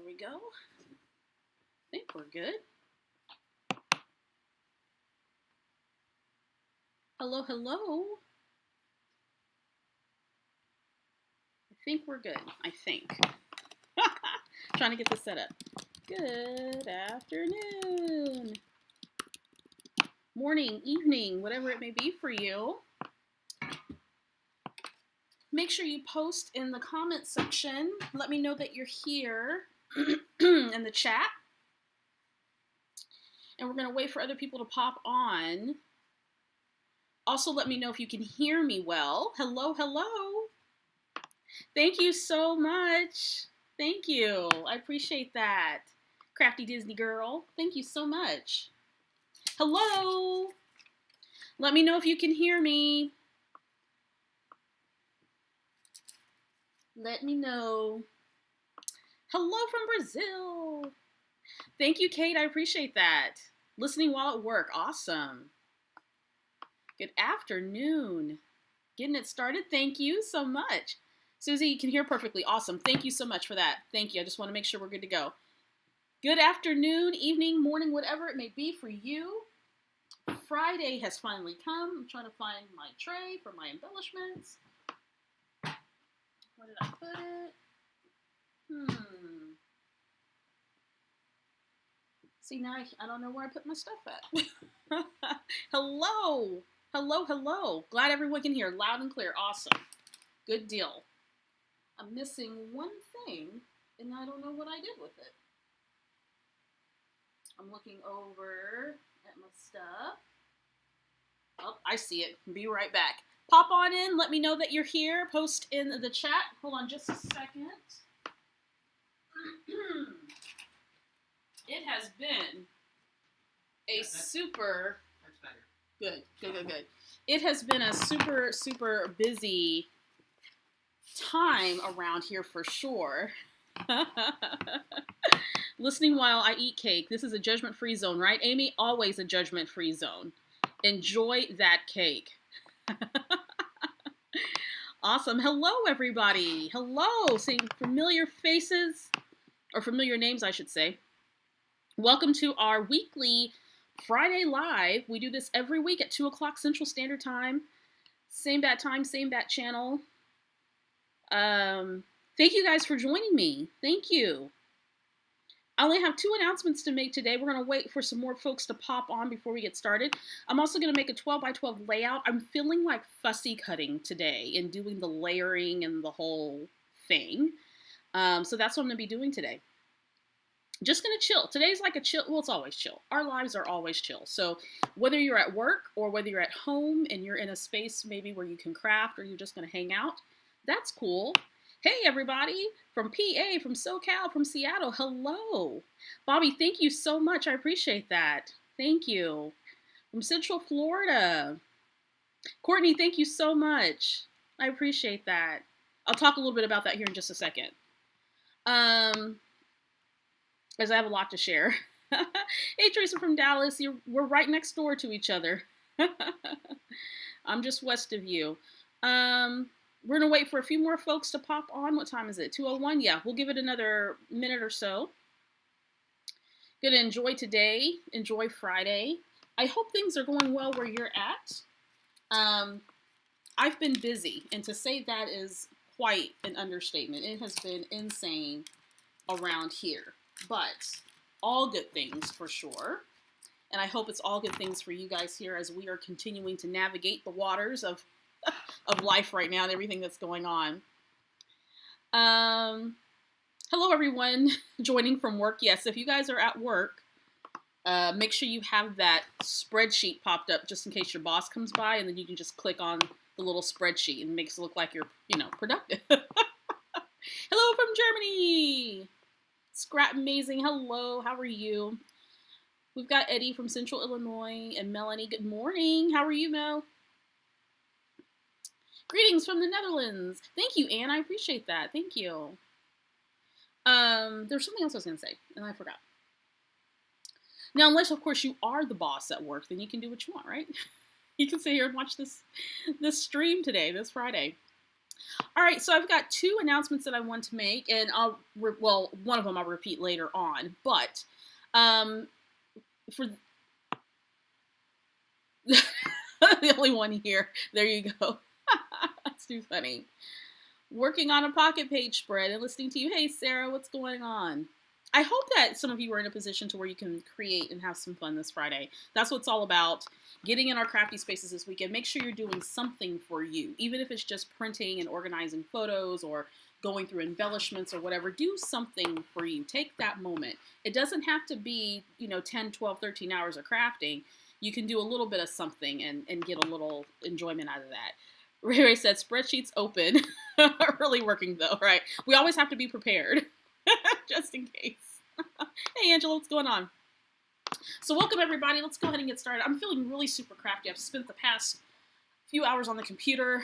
we go. I think we're good. Hello, hello. I think we're good. I think. Trying to get this set up. Good afternoon. Morning, evening, whatever it may be for you. Make sure you post in the comment section. Let me know that you're here in the chat. And we're going to wait for other people to pop on. Also, let me know if you can hear me well. Hello, hello. Thank you so much. Thank you. I appreciate that. Crafty Disney girl. Thank you so much. Hello. Let me know if you can hear me. Let me know. Hello from Brazil. Thank you, Kate. I appreciate that. Listening while at work. Awesome. Good afternoon. Getting it started. Thank you so much. Susie, you can hear perfectly. Awesome. Thank you so much for that. Thank you. I just want to make sure we're good to go. Good afternoon, evening, morning, whatever it may be for you. Friday has finally come. I'm trying to find my tray for my embellishments. Where did I put it? See, now I don't know where I put my stuff at. Hello. Hello, hello. Glad everyone can hear loud and clear. Awesome. Good deal. I'm missing one thing, and I don't know what I did with it. I'm looking over at my stuff. Oh, I see it. Be right back. Pop on in. Let me know that you're here. Post in the chat. Hold on just a second. It has been a super... That's better. Good. It has been a super, super busy time around here for sure. Listening while I eat cake. This is a judgment-free zone, right, Amy? Always a judgment-free zone. Enjoy that cake. Awesome. Hello, everybody. Hello. Seeing familiar faces, or familiar names, I should say. Welcome to our weekly Friday Live. We do this every week at 2 o'clock Central Standard Time. Same bat time, same bat channel. Thank you guys for joining me. Thank you. I only have 2 announcements to make today. We're going to wait for some more folks to pop on before we get started. I'm also going to make a 12 by 12 layout. I'm feeling like fussy cutting today and doing the layering and the whole thing. So that's what I'm going to be doing today. Just going to chill. Today's like a chill. Well, it's always chill. Our lives are always chill. So whether you're at work or whether you're at home and you're in a space maybe where you can craft or you're just going to hang out, that's cool. Hey, everybody from PA, from SoCal, from Seattle. Hello. Bobby, thank you so much. I appreciate that. Thank you. From Central Florida. Courtney, thank you so much. I appreciate that. I'll talk a little bit about that here in just a second. As I have a lot to share. Hey, Teresa from Dallas. We're right next door to each other. I'm just west of you. We're going to wait for a few more folks to pop on. What time is it? 2:01? Yeah, we'll give it another minute or so. Going to enjoy today. Enjoy Friday. I hope things are going well where you're at. I've been busy, and to say that is quite an understatement. It has been insane around here, but all good things for sure. And I hope it's all good things for you guys here as we are continuing to navigate the waters of life right now and everything that's going on. Hello, everyone joining from work. Yes, if you guys are at work, make sure you have that spreadsheet popped up just in case your boss comes by, and then you can just click on the little spreadsheet and it makes it look like you're, productive. Hello from Germany. Scrap Amazing. Hello, how are you? We've got Eddie from Central Illinois and Melanie. Good morning. How are you, Mel? Greetings from the Netherlands. Thank you, Anne. I appreciate that. Thank you. There's something else I was going to say, and I forgot. Now, unless, of course, you are the boss at work, then you can do what you want, right? You can sit here and watch this stream today, this Friday. All right, so I've got two announcements that I want to make, and one of them I'll repeat later on. But um, for the only one here, there you go. That's too funny. Working on a pocket page spread and listening to you. Hey, Sarah, what's going on? I hope that some of you are in a position to where you can create and have some fun this Friday. That's what it's all about. Getting in our crafty spaces this weekend. Make sure you're doing something for you, even if it's just printing and organizing photos or going through embellishments or whatever. Do something for you. Take that moment. It doesn't have to be, 10, 12, 13 hours of crafting. You can do a little bit of something and get a little enjoyment out of that. Ray Ray said, spreadsheets open. Really working though, right? We always have to be prepared, just in case. Hey, Angela, what's going on? So welcome, everybody. Let's go ahead and get started. I'm feeling really super crafty. I've spent the past few hours on the computer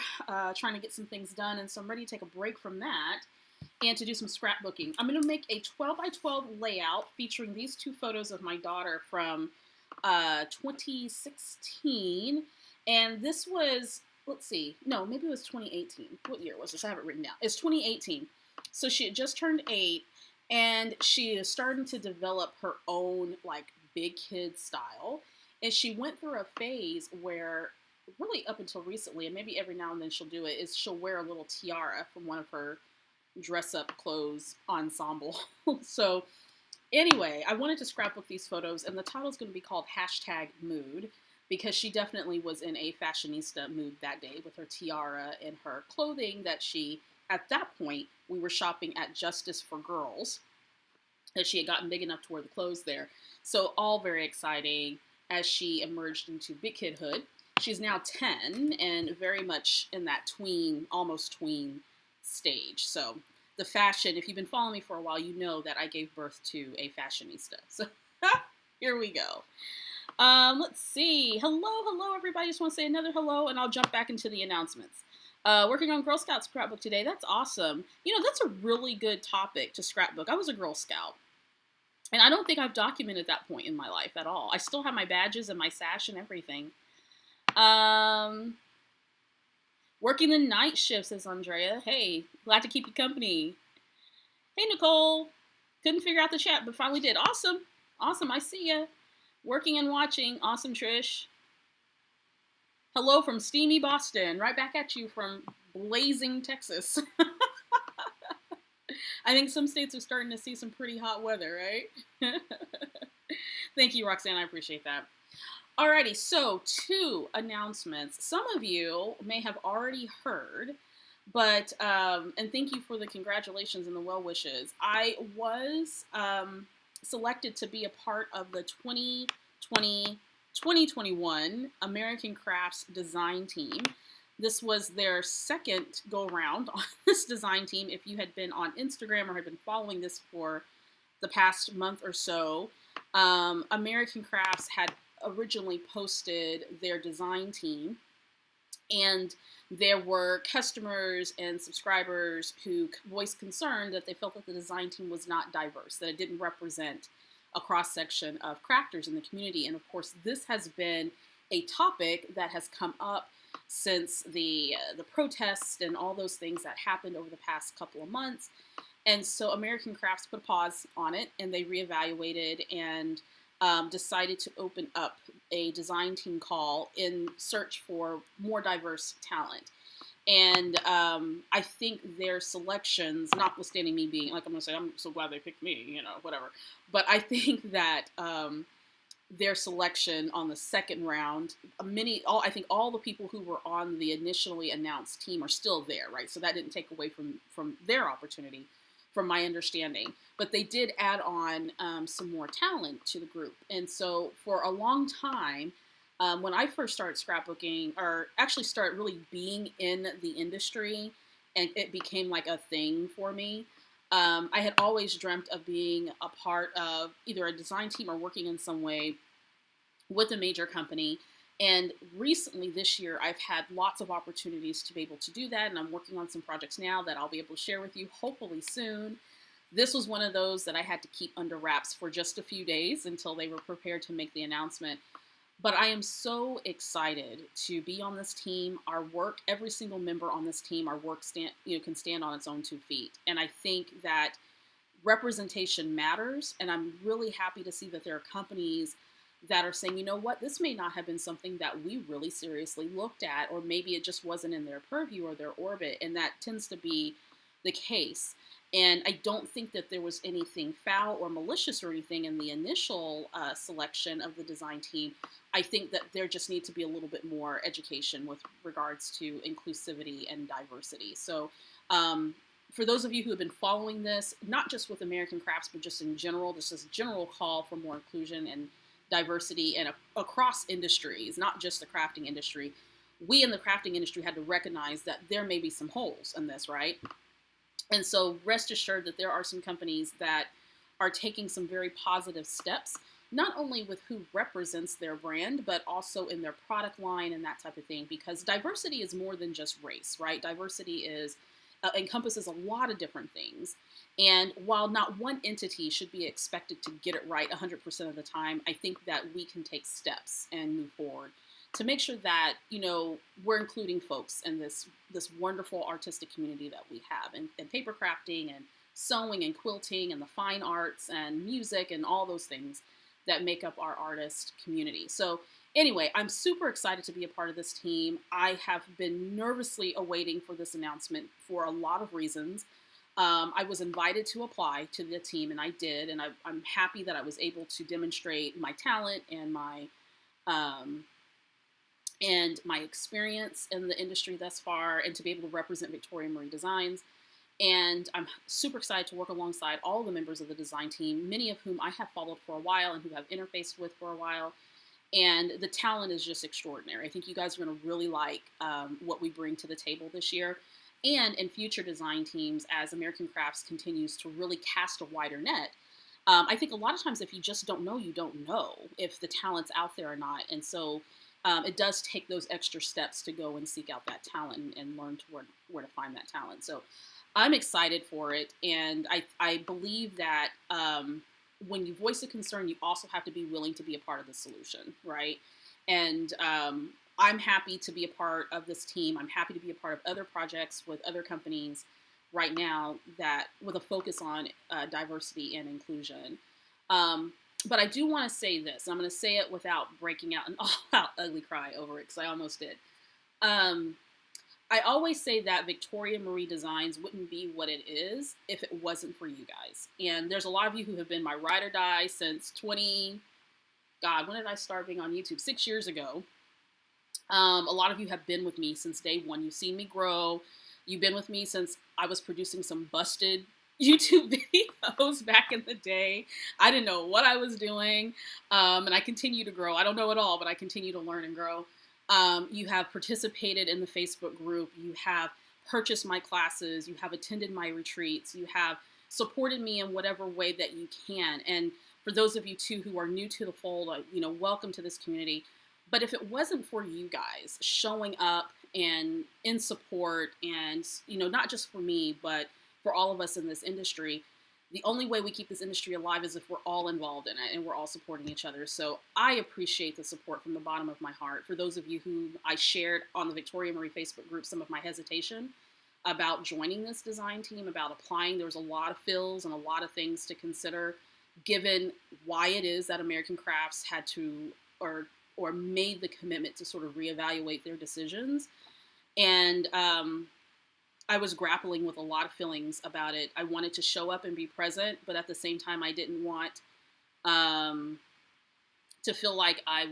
trying to get some things done, and so I'm ready to take a break from that and to do some scrapbooking. I'm going to make a 12 by 12 layout featuring these two photos of my daughter from 2016, and this was, let's see, no, maybe it was 2018. What year was this? I have it written down. It's 2018. So she had just turned 8, and she is starting to develop her own, like, big kid style. And she went through a phase where, really up until recently, and maybe every now and then she'll do it, is she'll wear a little tiara from one of her dress-up clothes ensemble. So anyway, I wanted to scrapbook these photos, and the title is going to be called #Mood, because she definitely was in a fashionista mood that day with her tiara and her clothing that she, at that point, we were shopping at Justice for Girls, that she had gotten big enough to wear the clothes there. So all very exciting as she emerged into big kidhood. She's now 10 and very much in that tween, almost tween stage. So the fashion, if you've been following me for a while, you know that I gave birth to a fashionista. So here we go. Let's see. Hello, everybody. Just want to say another hello, and I'll jump back into the announcements. Working on Girl Scout scrapbook today. That's awesome. That's a really good topic to scrapbook. I was a Girl Scout, and I don't think I've documented that point in my life at all. I still have my badges and my sash and everything. Working the night shift, says Andrea. Hey, glad to keep you company. Hey, Nicole. Couldn't figure out the chat, but finally did. Awesome. I see ya. Working and watching. Awesome, Trish. Hello from steamy Boston. Right back at you from blazing Texas. I think some states are starting to see some pretty hot weather, right? Thank you, Roxanne. I appreciate that. Alrighty, so 2 announcements. Some of you may have already heard, but, and thank you for the congratulations and the well wishes. I was selected to be a part of the 2021 American Crafts design team. This was their second go around on this design team. If you had been on Instagram or had been following this for the past month or so, American Crafts had originally posted their design team, and there were customers and subscribers who voiced concern that they felt that the design team was not diverse, that it didn't represent a cross-section of crafters in the community. And of course, this has been a topic that has come up since the protests and all those things that happened over the past couple of months. And so American Crafts put a pause on it, and they reevaluated and decided to open up a design team call in search for more diverse talent. And I think their selections, notwithstanding me being, like, I'm going to say, I'm so glad they picked me, whatever. But I think that their selection on the second round, I think all the people who were on the initially announced team are still there, right? So that didn't take away from their opportunity, from my understanding. But they did add on some more talent to the group. And so for a long time, when I first started scrapbooking, or actually started really being in the industry, and it became like a thing for me, I had always dreamt of being a part of either a design team or working in some way with a major company. And recently this year, I've had lots of opportunities to be able to do that. And I'm working on some projects now that I'll be able to share with you hopefully soon. This was one of those that I had to keep under wraps for just a few days until they were prepared to make the announcement. But I am so excited to be on this team. Our work, every single member on this team, our work can stand on its own 2 feet. And I think that representation matters. And I'm really happy to see that there are companies that are saying, you know what, this may not have been something that we really seriously looked at, or maybe it just wasn't in their purview or their orbit. And that tends to be the case. And I don't think that there was anything foul or malicious or anything in the initial selection of the design team. I think that there just needs to be a little bit more education with regards to inclusivity and diversity. So for those of you who have been following this, not just with American Crafts, but just in general, this is a general call for more inclusion and diversity and across industries, not just the crafting industry. We in the crafting industry had to recognize that there may be some holes in this, right? And so rest assured that there are some companies that are taking some very positive steps, not only with who represents their brand, but also in their product line and that type of thing, because diversity is more than just race, right? Diversity encompasses a lot of different things. And while not one entity should be expected to get it right 100% of the time, I think that we can take steps and move forward to make sure that, we're including folks in this wonderful artistic community that we have, and paper crafting and sewing and quilting and the fine arts and music and all those things that make up our artist community. So anyway, I'm super excited to be a part of this team. I have been nervously awaiting for this announcement for a lot of reasons. I was invited to apply to the team, and I did, and I'm happy that I was able to demonstrate my talent and my experience in the industry thus far, and to be able to represent Victoria Marie Designs. And I'm super excited to work alongside all the members of the design team, many of whom I have followed for a while and who have interfaced with for a while. And the talent is just extraordinary. I think you guys are going to really like what we bring to the table this year and in future design teams as American Crafts continues to really cast a wider net. I think a lot of times if you just don't know, you don't know if the talent's out there or not. And so it does take those extra steps to go and seek out that talent and learn to where to find that talent. So I'm excited for it. And I believe that when you voice a concern, you also have to be willing to be a part of the solution, right? And I'm happy to be a part of this team. I'm happy to be a part of other projects with other companies right now that with a focus on diversity and inclusion. But I do want to say this. I'm going to say it without breaking out an all-out ugly cry over it, because I almost did. I always say that Victoria Marie Designs wouldn't be what it is if it wasn't for you guys. And there's a lot of you who have been my ride or die since when did I start being on YouTube? 6 years ago. A lot of you have been with me since day one. You've seen me grow. You've been with me since I was producing some busted YouTube videos back in the day. I didn't know what I was doing, and I continue to grow. I don't know it all, but I continue to learn and grow. You have participated in the Facebook group. You have purchased my classes. You have attended my retreats. You have supported me in whatever way that you can. And for those of you too who are new to the fold, welcome to this community. But if it wasn't for you guys showing up and in support, and not just for me, but for all of us in this industry, the only way we keep this industry alive is if we're all involved in it and we're all supporting each other. So I appreciate the support from the bottom of my heart. For those of you who I shared on the Victoria Marie Facebook group some of my hesitation about joining this design team, about applying, there was a lot of fills and a lot of things to consider, given why it is that American Crafts had to or made the commitment to sort of reevaluate their decisions. And I was grappling with a lot of feelings about it. I wanted to show up and be present, but at the same time, I didn't want to feel like I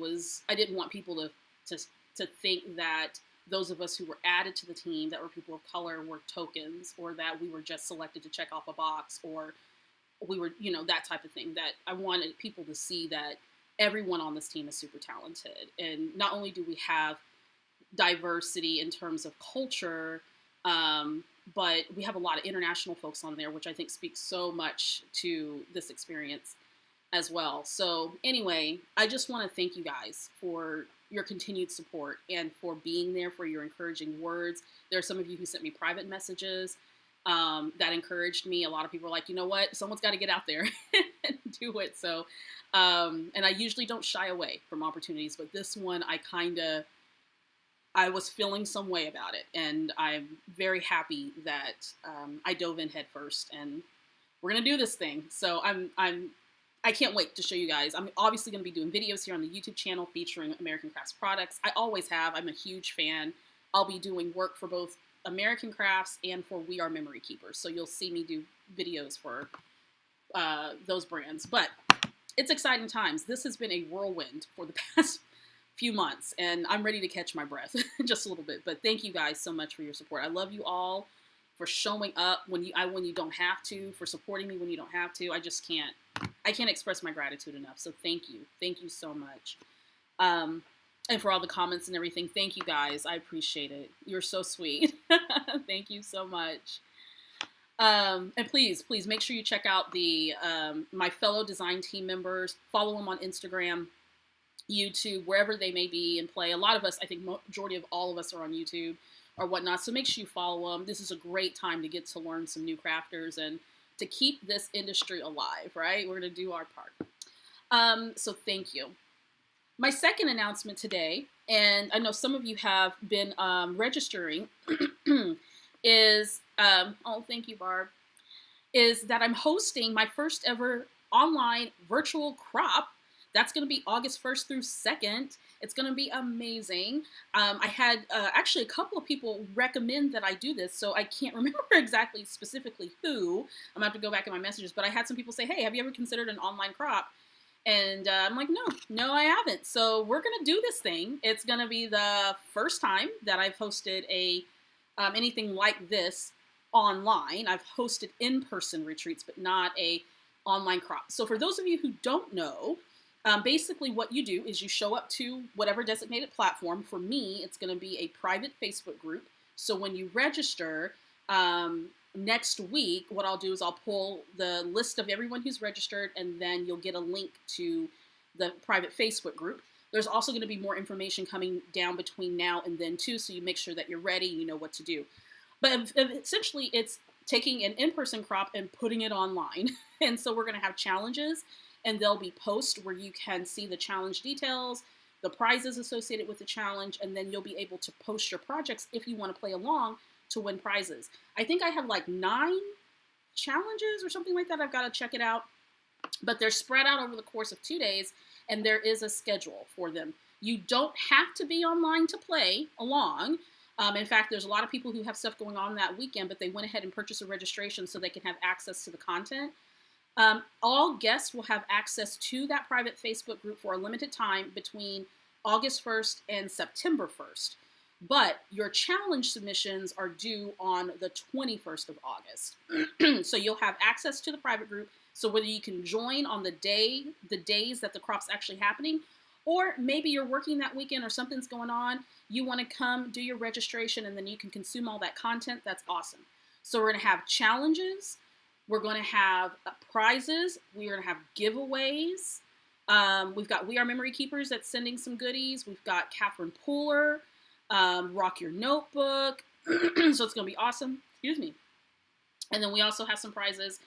didn't want people to think that those of us who were added to the team that were people of color were tokens, or that we were just selected to check off a box, or we were, that type of thing. That I wanted people to see that everyone on this team is super talented. And not only do we have diversity in terms of culture, but we have a lot of international folks on there, which I think speaks so much to this experience as well. So anyway, I just want to thank you guys for your continued support and for being there, for your encouraging words. There are some of you who sent me private messages that encouraged me. A lot of people were like, you know what, someone's got to get out there and do it. So, and I usually don't shy away from opportunities, but this one I was feeling some way about it, and I'm very happy that I dove in head first, and we're gonna do this thing. So I can't wait to show you guys. I'm obviously gonna be doing videos here on the YouTube channel featuring American Crafts products. I always have. I'm a huge fan. I'll be doing work for both American Crafts and for We Are Memory Keepers. So you'll see me do videos for those brands. But it's exciting times. This has been a whirlwind for the past few months, and I'm ready to catch my breath just a little bit. But thank you guys so much for your support. I love you all for showing up when you don't have to, for supporting me when you don't have to. I can't express my gratitude enough. So thank you so much. And for all the comments and everything, thank you guys. I appreciate it. You're so sweet. Thank you so much. And please make sure you check out the my fellow design team members. Follow them on Instagram, YouTube, wherever they may be and play. A lot of us, I think majority of all of us are on YouTube or whatnot. So make sure you follow them. This is a great time to get to learn some new crafters and to keep this industry alive, right? We're going to do our part. So thank you. My second announcement today, and I know some of you have been registering, is, oh, thank you, Barb, is that I'm hosting my first ever online virtual crop. That's going to be August 1st through 2nd. It's going to be amazing. I had actually a couple of people recommend that I do this, so I can't remember exactly specifically who. I'm going to have to go back in my messages, but I had some people say, hey, have you ever considered an online crop? And I'm like, no, I haven't. So we're going to do this thing. It's going to be the first time that I've hosted anything like this online. I've hosted in-person retreats, but not a online crop. So for those of you who don't know, basically what you do is you show up to whatever designated platform. For me, it's going to be a private Facebook group. So when you register next week, what I'll do is I'll pull the list of everyone who's registered, and then you'll get a link to the private Facebook group. There's also going to be more information coming down between now and then too, so you make sure that you're ready, you know what to do. But essentially, it's taking an in-person crop and putting it online. And so we're going to have challenges, and there'll be posts where you can see the challenge details, the prizes associated with the challenge, and then you'll be able to post your projects if you want to play along to win prizes. I think I have like 9 challenges or something like that. I've got to check it out. But they're spread out over the course of 2 days, and there is a schedule for them. You don't have to be online to play along. In fact, there's a lot of people who have stuff going on that weekend, but they went ahead and purchased a registration so they can have access to the content. All guests will have access to that private Facebook group for a limited time between August 1st and September 1st. But your challenge submissions are due on the 21st of August. So you'll have access to the private group. So whether you can join on the days that the crop's actually happening, or maybe you're working that weekend or something's going on, you want to come do your registration and then you can consume all that content, that's awesome. So we're going to have challenges. We're going to have prizes. We're going to have giveaways. We've got We Are Memory Keepers that's sending some goodies. We've got Catherine Pooler, Rock Your Notebook. So it's going to be awesome. Excuse me. And then we also have some prizes.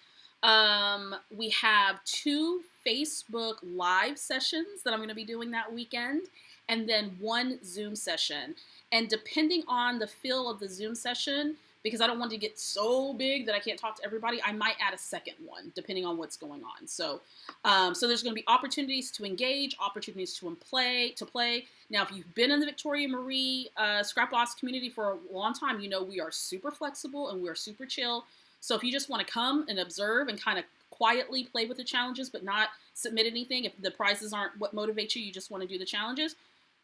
We have 2 Facebook live sessions that I'm going to be doing that weekend, and then 1 Zoom session. And depending on the feel of the Zoom session, because I don't want to get so big that I can't talk to everybody, I might add a second one, depending on what's going on. So there's going to be opportunities to engage, opportunities to play. Now, if you've been in the Victoria Marie Scrap Loss community for a long time, you know we are super flexible and we are super chill. So if you just want to come and observe and kind of quietly play with the challenges, but not submit anything, if the prizes aren't what motivates you, you just want to do the challenges,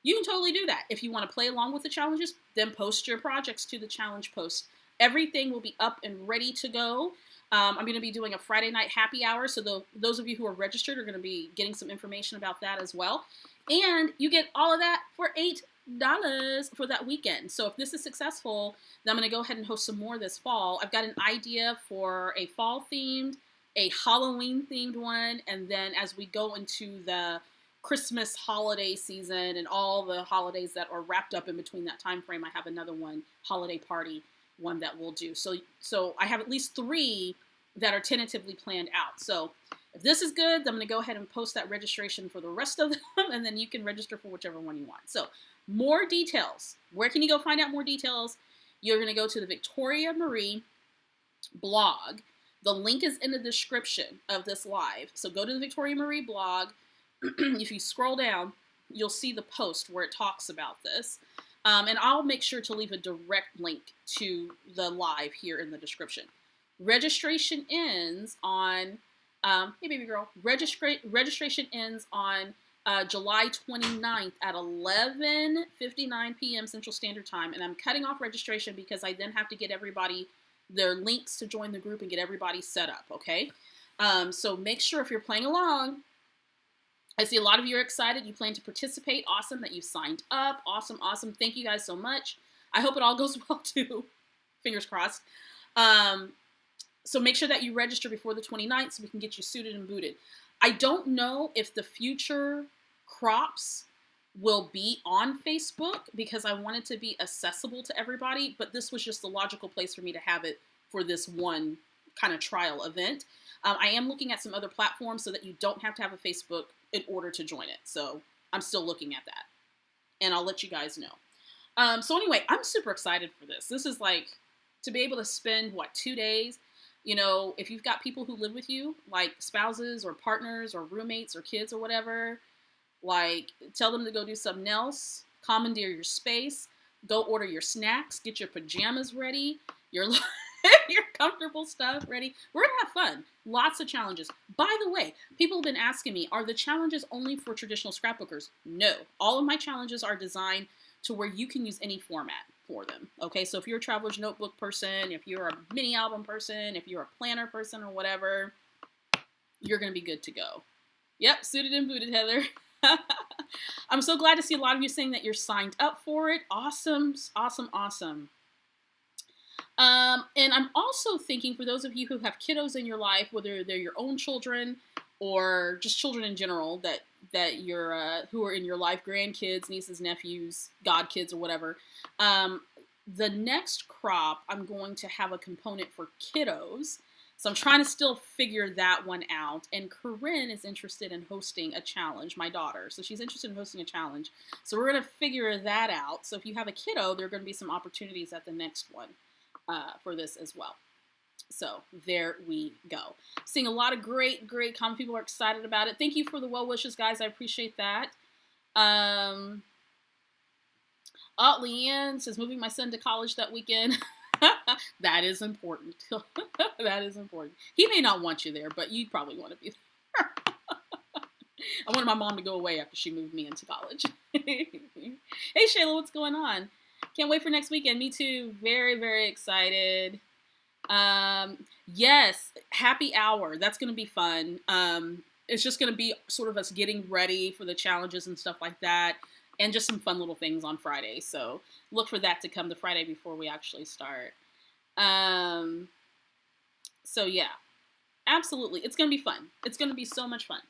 you can totally do that. If you want to play along with the challenges, then post your projects to the challenge post. Everything will be up and ready to go. I'm going to be doing a Friday night happy hour, so those of you who are registered are going to be getting some information about that as well. And you get all of that for $8 for that weekend. So if this is successful, then I'm going to go ahead and host some more this fall. I've got an idea for a fall themed, a Halloween themed one, and then as we go into the Christmas holiday season and all the holidays that are wrapped up in between that time frame, I have another one, holiday party one that we'll do. So I have at least 3 that are tentatively planned out. So If this is good, I'm going to go ahead and post that registration for the rest of them, and then you can register for whichever one you want. So more details. Where can you go find out more details? You're going to go to the Victoria Marie blog. The link is in the description of this live. So go to the Victoria Marie blog. If you scroll down, you'll see the post where it talks about this. And I'll make sure to leave a direct link to the live here in the description. Registration ends on, hey baby girl, registration ends on July 29th at 11:59 p.m. Central Standard Time. And I'm cutting off registration because I then have to get everybody their links to join the group and get everybody set up, okay? So make sure if you're playing along, I see a lot of you are excited. You plan to participate. Awesome that you signed up. Awesome, awesome. Thank you guys so much. I hope it all goes well too. Fingers crossed. So make sure that you register before the 29th so we can get you suited and booted. I don't know if the future crops will be on Facebook because I want it to be accessible to everybody, but this was just the logical place for me to have it for this one kind of trial event. I am looking at some other platforms so that you don't have to have a Facebook in order to join it. So I'm still looking at that, and I'll let you guys know. So anyway, I'm super excited for this. This is like to be able to spend, 2 days? You know, if you've got people who live with you, like spouses or partners or roommates or kids or whatever, like tell them to go do something else, commandeer your space, go order your snacks, get your pajamas ready, your comfortable stuff ready. We're gonna have fun. Lots of challenges. By the way, people have been asking me, are the challenges only for traditional scrapbookers? No. All of my challenges are designed to where you can use any format for them. Okay, so if you're a traveler's notebook person, if you're a mini album person, if you're a planner person or whatever, you're gonna be good to go. Yep, suited and booted, Heather. I'm so glad to see a lot of you saying that you're signed up for it. Awesome, awesome, awesome. And I'm also thinking for those of you who have kiddos in your life, whether they're your own children or just children in general that you're who are in your life, grandkids, nieces, nephews, godkids, or whatever. The next crop, I'm going to have a component for kiddos. So I'm trying to still figure that one out. And Corinne is interested in hosting a challenge, my daughter. So she's interested in hosting a challenge. So we're going to figure that out. So if you have a kiddo, there are going to be some opportunities at the next one for this as well. So there we go. Seeing a lot of great comments. People are excited about it. Thank you for the well wishes, guys. I appreciate that. Leanne says, moving my son to college that weekend. That is important. That is important. He may not want you there, but you probably want to be there. I wanted my mom to go away after she moved me into college. Hey, Shayla, what's going on? Can't wait for next weekend. Me too. Very, very excited. Yes, happy hour. That's going to be fun. It's just going to be sort of us getting ready for the challenges and stuff like that. And just some fun little things on Friday. So look for that to come the Friday before we actually start. So yeah, absolutely. It's going to be fun. It's going to be so much fun.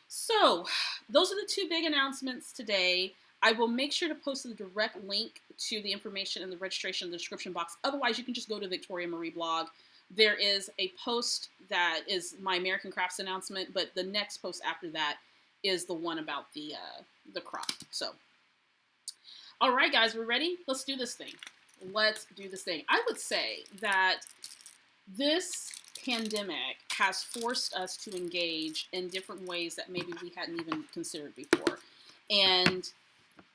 So those are the two big announcements today. I will make sure to post the direct link to the information in the registration in the description box. Otherwise, you can just go to Victoria Marie blog. There is a post that is my American Crafts announcement, but the next post after that is the one about the crop. So, all right, guys, we're ready? Let's do this thing. Let's do this thing. I would say that this pandemic has forced us to engage in different ways that maybe we hadn't even considered before. And,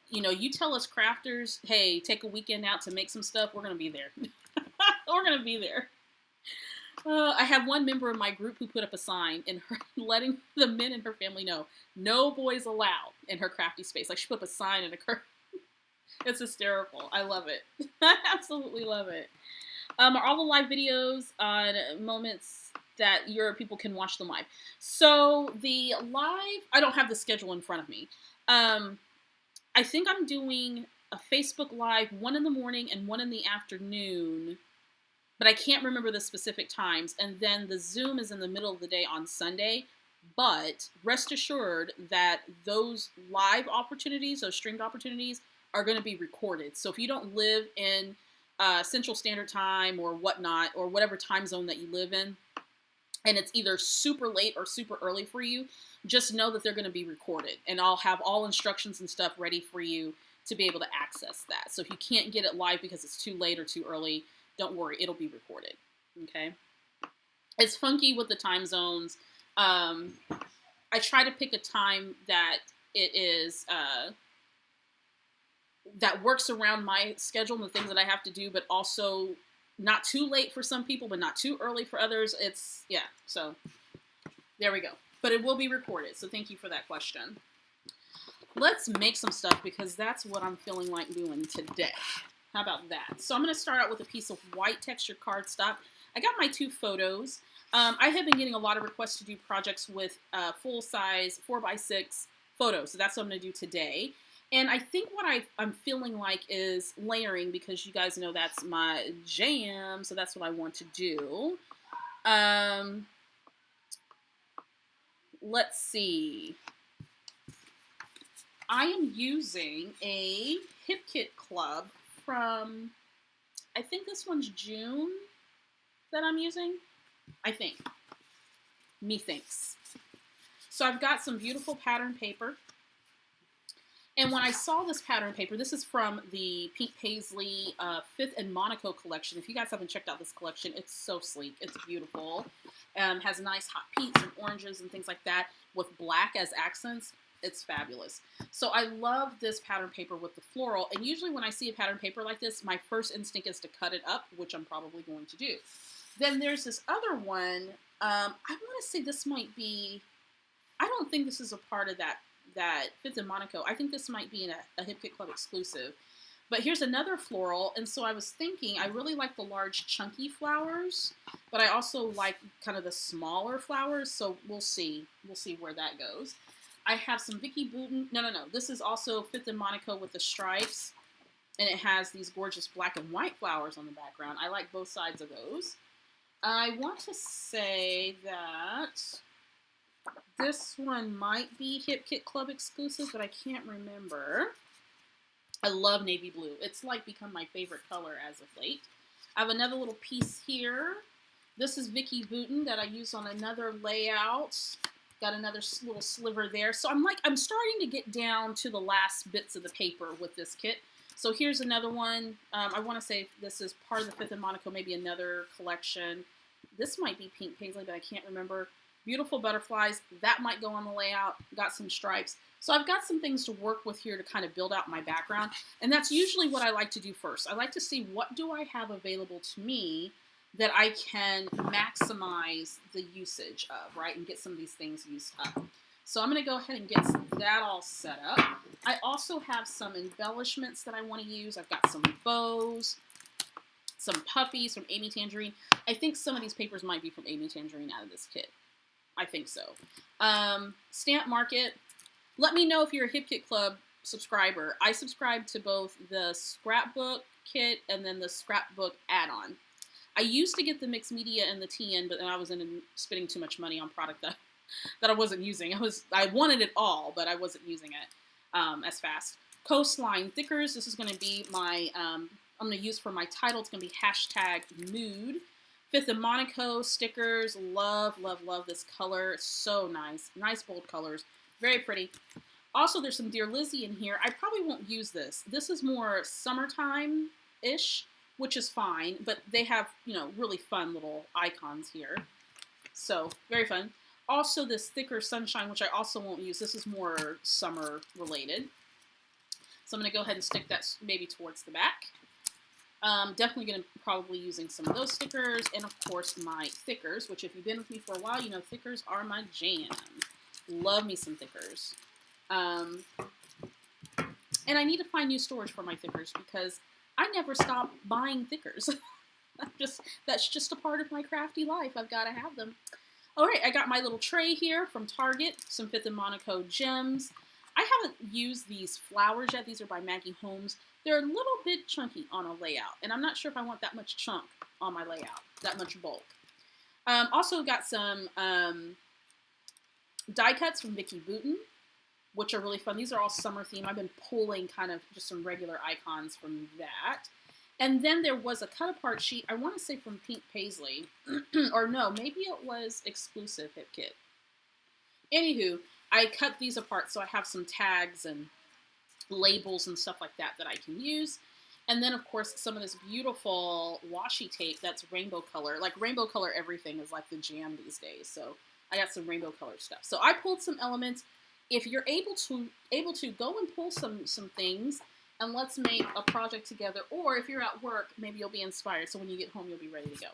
you know, you tell us crafters, hey, take a weekend out to make some stuff, we're going to be there. We're going to be there. I have one member of my group who put up a sign in her, letting the men in her family know, no boys allowed in her crafty space. Like she put up a sign in a curtain. It's hysterical. I love it. I absolutely love it. Are all the live videos on moments that your people can watch them live? So the live, I don't have the schedule in front of me. I think I'm doing a Facebook Live, one in the morning and one in the afternoon, but I can't remember the specific times. And then the Zoom is in the middle of the day on Sunday. But rest assured that those live opportunities, those streamed opportunities, are going to be recorded. So if you don't live in Central Standard Time or whatnot, or whatever time zone that you live in, and it's either super late or super early for you, just know that they're going to be recorded, and I'll have all instructions and stuff ready for you to be able to access that. So if you can't get it live because it's too late or too early, don't worry, it'll be recorded. Okay. It's funky with the time zones. I try to pick a time that it is that works around my schedule and the things that I have to do, but also not too late for some people, but not too early for others. It's, yeah, so there we go. But it will be recorded, so thank you for that question. Let's make some stuff because that's what I'm feeling like doing today. How about that? So I'm going to start out with a piece of white textured cardstock. I got my 2 photos. I have been getting a lot of requests to do projects with full-size 4x6 photos, so that's what I'm going to do today. And I think what I'm feeling like is layering, because you guys know that's my jam, so that's what I want to do. Let's see. I am using a Hip Kit Club from, I think this one's June that I'm using. I think. Methinks. So I've got some beautiful pattern paper. And when I saw this pattern paper, this is from the Pink Paisley 5th and Monaco collection. If you guys haven't checked out this collection, it's so sleek. It's beautiful. Has nice hot pinks and oranges and things like that with black as accents. It's fabulous. So I love this pattern paper with the floral. And usually when I see a pattern paper like this, my first instinct is to cut it up, which I'm probably going to do. Then there's this other one. I want to say this might be, I don't think this is a part of that 5th and Monaco. I think this might be a Hip Kit Club exclusive. But here's another floral, and so I was thinking, I really like the large chunky flowers, but I also like kind of the smaller flowers, so we'll see. We'll see where that goes. I have some Vicky Bouton. No. This is also 5th and Monaco with the stripes, and it has these gorgeous black and white flowers on the background. I like both sides of those. I want to say that this one might be Hip Kit Club exclusive, but I can't remember. I love navy blue. It's like become my favorite color as of late. I have another little piece here. This is Vicky Bouton that I used on another layout. Got another little sliver there. So I'm starting to get down to the last bits of the paper with this kit. So here's another one. I want to say this is part of the 5th and Monaco, maybe another collection. This might be Pink Paisley, but I can't remember. Beautiful butterflies. That might go on the layout. Got some stripes. So I've got some things to work with here to kind of build out my background. And that's usually what I like to do first. I like to see what do I have available to me that I can maximize the usage of, right? And get some of these things used up. So I'm going to go ahead and get that all set up. I also have some embellishments that I want to use. I've got some bows, some puffies from Amy Tangerine. I think some of these papers might be from Amy Tangerine out of this kit. I think so. Stamp Market. Let me know if you're a Hip Kit Club subscriber. I subscribe to both the scrapbook kit and then the scrapbook add-on. I used to get the mixed media and the TN, but then I was spending too much money on product that I wasn't using. I wanted it all, but I wasn't using it as fast. Coastline Thickers. This is going to be my, I'm going to use for my title. It's going to be #mood. 5th and Monaco stickers. Love, love, love this color. It's so nice. Nice bold colors. Very pretty. Also, there's some Dear Lizzie in here. I probably won't use this. This is more summertime-ish, which is fine, but they have, really fun little icons here. So, very fun. Also, this thicker Sunshine, which I also won't use. This is more summer-related. So I'm going to go ahead and stick that maybe towards the back. Definitely going to probably using some of those stickers, and of course my thickers, which if you've been with me for a while, you know thickers are my jam. Love me some thickers. And I need to find new storage for my thickers because I never stop buying thickers. That's just a part of my crafty life. I've got to have them. All right, I got my little tray here from Target, some 5th and Monaco gems. I haven't used these flowers yet. These are by Maggie Holmes. They're a little bit chunky on a layout, and I'm not sure if I want that much chunk on my layout, that much bulk. Also got some die cuts from Vicky Bouton, which are really fun. These are all summer themed. I've been pulling kind of just some regular icons from that. And then there was a cut-apart sheet, I want to say from Pink Paisley, or no, maybe it was Exclusive Hip Kit. Anywho, I cut these apart so I have some tags and labels and stuff like that I can use. And then, of course, some of this beautiful washi tape that's rainbow color. Like, rainbow color everything is like the jam these days. So I got some rainbow color stuff. So I pulled some elements. If you're able to go and pull some things, and let's make a project together. Or if you're at work, maybe you'll be inspired. So when you get home, you'll be ready to go.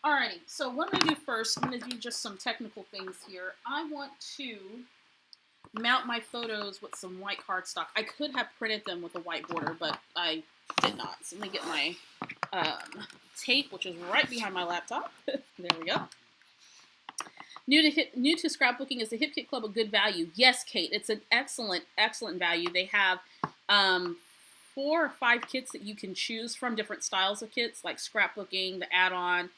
Alrighty, so what I'm going to do first, I'm going to do just some technical things here. I want to mount my photos with some white cardstock. I could have printed them with a white border, but I did not. So let me get my tape, which is right behind my laptop. There we go. New to scrapbooking, is the Hip Kit Club a good value? Yes, Kate, it's an excellent value. They have 4 or 5 kits that you can choose from, different styles of kits, like scrapbooking, the add-on,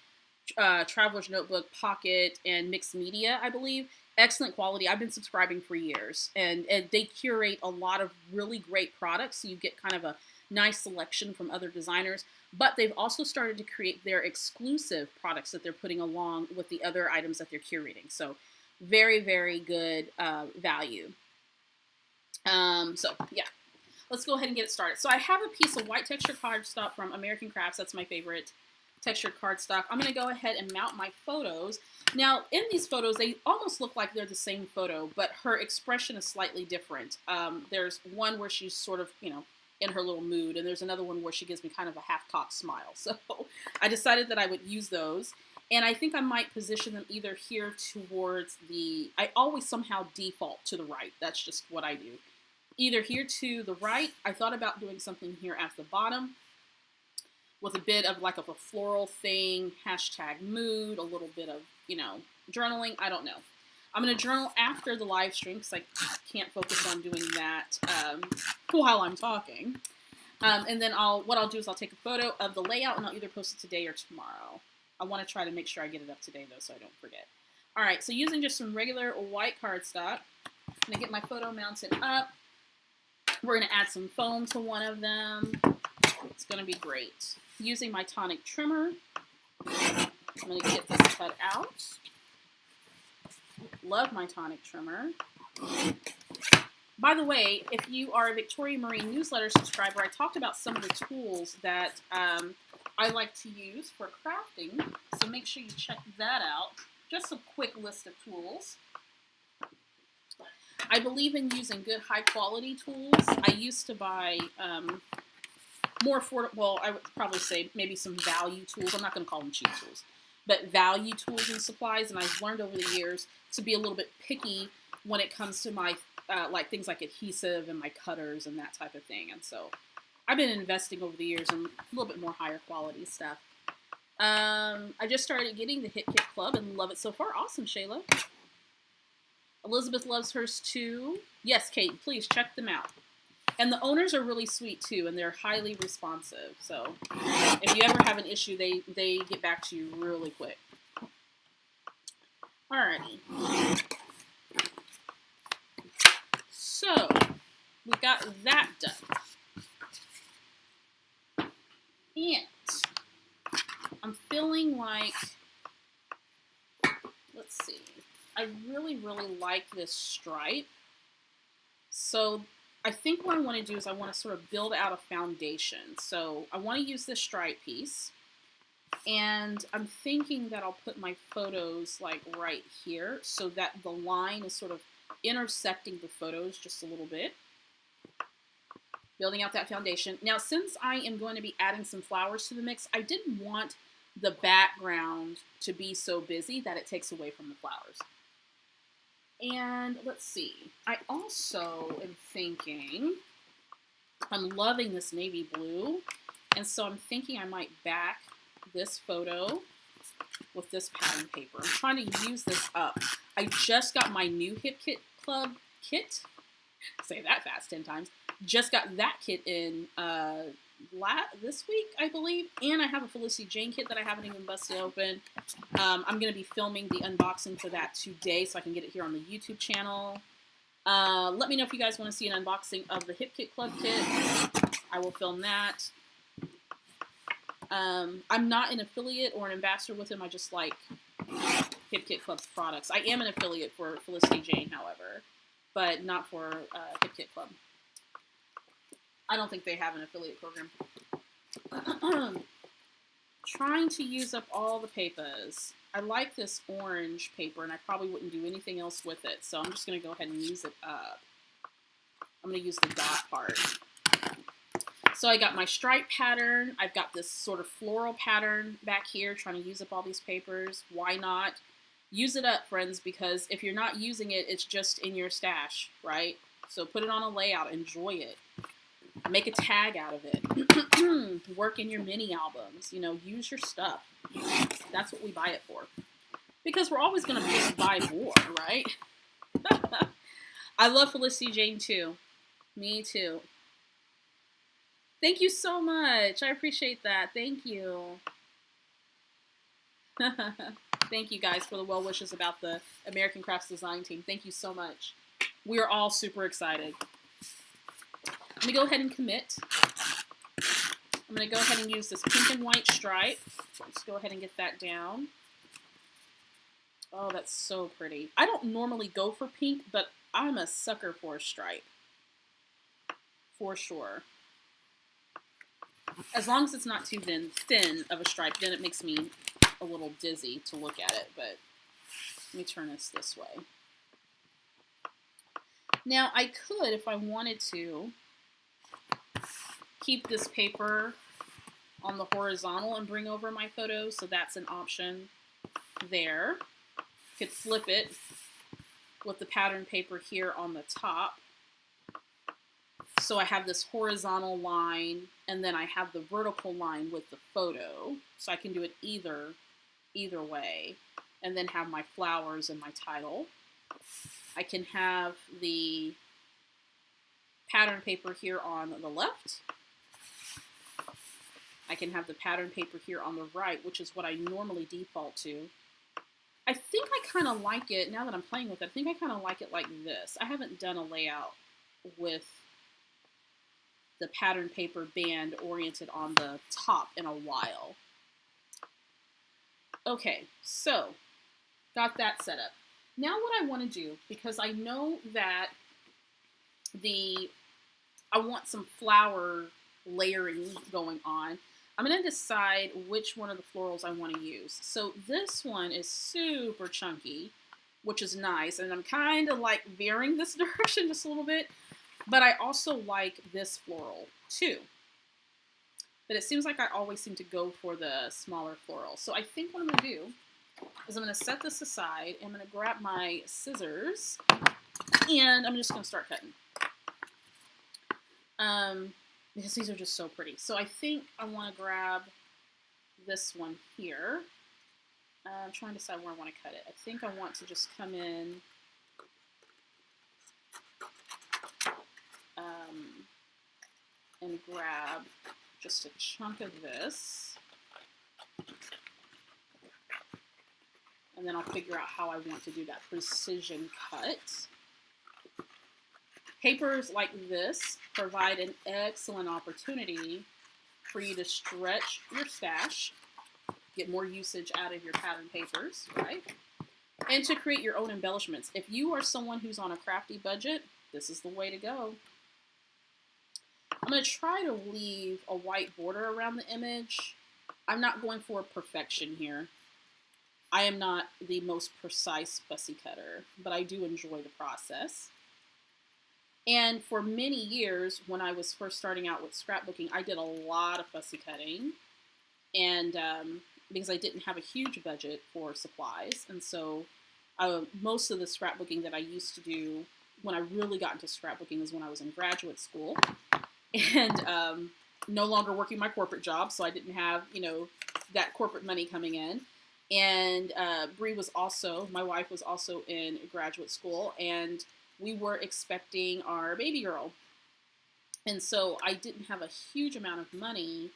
Traveler's Notebook, Pocket, and Mixed Media, I believe. Excellent quality. I've been subscribing for years, and they curate a lot of really great products, so you get kind of a nice selection from other designers. But they've also started to create their exclusive products that they're putting along with the other items that they're curating. So very, very good value. So yeah, let's go ahead and get it started. So I have a piece of white textured cardstock from American Crafts. That's my favorite textured cardstock. I'm going to go ahead and mount my photos. Now, in these photos, they almost look like they're the same photo, but her expression is slightly different. There's one where she's sort of, you know, in her little mood, and there's another one where she gives me kind of a half-cocked smile. So I decided that I would use those, and I think I might position them either here towards the, I always somehow default to the right. That's just what I do. Either here to the right. I thought about doing something here at the bottom with a bit of like a floral thing, hashtag mood, a little bit of, you know, journaling. I don't know. I'm going to journal after the live stream because I can't focus on doing that while I'm talking. And then what I'll do is I'll take a photo of the layout and I'll either post it today or tomorrow. I want to try to make sure I get it up today though, so I don't forget. All right, so using just some regular white cardstock, I'm going to get my photo mounted up. We're going to add some foam to one of them. It's going to be great. Using my tonic trimmer, I'm going to get this cut out. Love my tonic trimmer. By the way, if you are a Victoria Marine newsletter subscriber, I talked about some of the tools that I like to use for crafting, so make sure you check that out. Just a quick list of tools. I believe in using good high-quality tools. I used to buy more affordable, well, I would probably say maybe some value tools. I'm not going to call them cheap tools, but value tools and supplies, and I've learned over the years to be a little bit picky when it comes to my, like things like adhesive and my cutters and that type of thing. And so I've been investing over the years in a little bit more higher quality stuff. I just started getting the Hip Kit Club and love it so far. Awesome, Shayla. Elizabeth loves hers too. Yes, Kate, please check them out. And the owners are really sweet too, and they're highly responsive. So if you ever have an issue, they get back to you really quick. Alrighty. So we got that done. And I'm feeling like, let's see, I really, really like this stripe. So I think what I want to do is I want to sort of build out a foundation. So I want to use this stripe piece. And I'm thinking that I'll put my photos like right here so that the line is sort of intersecting the photos just a little bit. Building out that foundation. Now, since I am going to be adding some flowers to the mix, I didn't want the background to be so busy that it takes away from the flowers. And let's see, I also am thinking, I'm loving this navy blue, and so I'm thinking I might back this photo with this pattern paper. I'm trying to use this up. I just got my new Hip Kit Club kit. Say that fast 10 times. Just got that kit in this week, I believe, and I have a Felicity Jane kit that I haven't even busted open. I'm going to be filming the unboxing for that today so I can get it here on the YouTube channel. Let me know if you guys want to see an unboxing of the Hip Kit Club kit. I will film that. I'm not an affiliate or an ambassador with them. I just like Hip Kit Club's products. I am an affiliate for Felicity Jane, however, but not for Hip Kit Club. I don't think they have an affiliate program. Trying to use up all the papers. I like this orange paper, and I probably wouldn't do anything else with it, so I'm just going to go ahead and use it up. I'm going to use the dot part. So I got my stripe pattern. I've got this sort of floral pattern back here, trying to use up all these papers. Why not? Use it up, friends, because if you're not using it, it's just in your stash, right? So put it on a layout. Enjoy it. Make a tag out of it. Work in your mini albums. You know, use your stuff. That's what we buy it for. Because we're always going to just buy more, right? I love Felicity Jane, too. Me, too. Thank you so much. I appreciate that. Thank you. Thank you, guys, for the well wishes about the American Crafts Design Team. Thank you so much. We are all super excited. Let me go ahead and commit. I'm going to go ahead and use this pink and white stripe. Let's go ahead and get that down. Oh, that's so pretty. I don't normally go for pink, but I'm a sucker for a stripe. For sure. As long as it's not too thin of a stripe, then it makes me a little dizzy to look at it. But let me turn this way. Now, I could, if I wanted to, keep this paper on the horizontal and bring over my photos, so that's an option there. Could flip it with the pattern paper here on the top. So I have this horizontal line, and then I have the vertical line with the photo. So I can do it either way, and then have my flowers and my title. I can have the pattern paper here on the left. I can have the pattern paper here on the right, which is what I normally default to. I think I kind of like it, now that I'm playing with it, I think I kind of like it like this. I haven't done a layout with the pattern paper band oriented on the top in a while. Okay, so got that set up. Now what I want to do, because I know that I want some flower layering going on, I'm going to decide which one of the florals I want to use. So this one is super chunky, which is nice, and I'm kind of like veering this direction just a little bit, but I also like this floral too. But it seems like I always seem to go for the smaller floral. So I think what I'm going to do is I'm going to set this aside, and I'm going to grab my scissors, and I'm just going to start cutting. Because these are just so pretty. So I think I want to grab this one here. I'm trying to decide where I want to cut it. I think I want to just come in and grab just a chunk of this. And then I'll figure out how I want to do that precision cut. Papers like this provide an excellent opportunity for you to stretch your stash, get more usage out of your pattern papers, right? And to create your own embellishments. If you are someone who's on a crafty budget, this is the way to go. I'm going to try to leave a white border around the image. I'm not going for perfection here. I am not the most precise fussy cutter, but I do enjoy the process. And for many years, when I was first starting out with scrapbooking, I did a lot of fussy cutting, and because I didn't have a huge budget for supplies, and so most of the scrapbooking that I used to do when I really got into scrapbooking was when I was in graduate school, and no longer working my corporate job, so I didn't have, that corporate money coming in. And Bree was also, my wife was also in graduate school, and we were expecting our baby girl. And so I didn't have a huge amount of money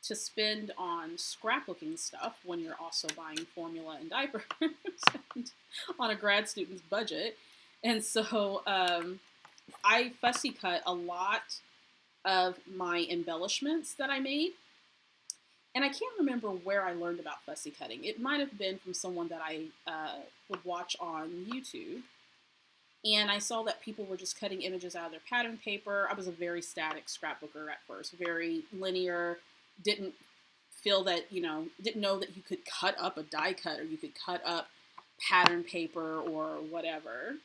to spend on scrapbooking stuff when you're also buying formula and diapers and on a grad student's budget. And so I fussy cut a lot of my embellishments that I made. And I can't remember where I learned about fussy cutting. It might have been from someone that I would watch on YouTube. And I saw that people were just cutting images out of their pattern paper. I was a very static scrapbooker at first, very linear, didn't feel that, didn't know that you could cut up a die cut or you could cut up pattern paper or whatever.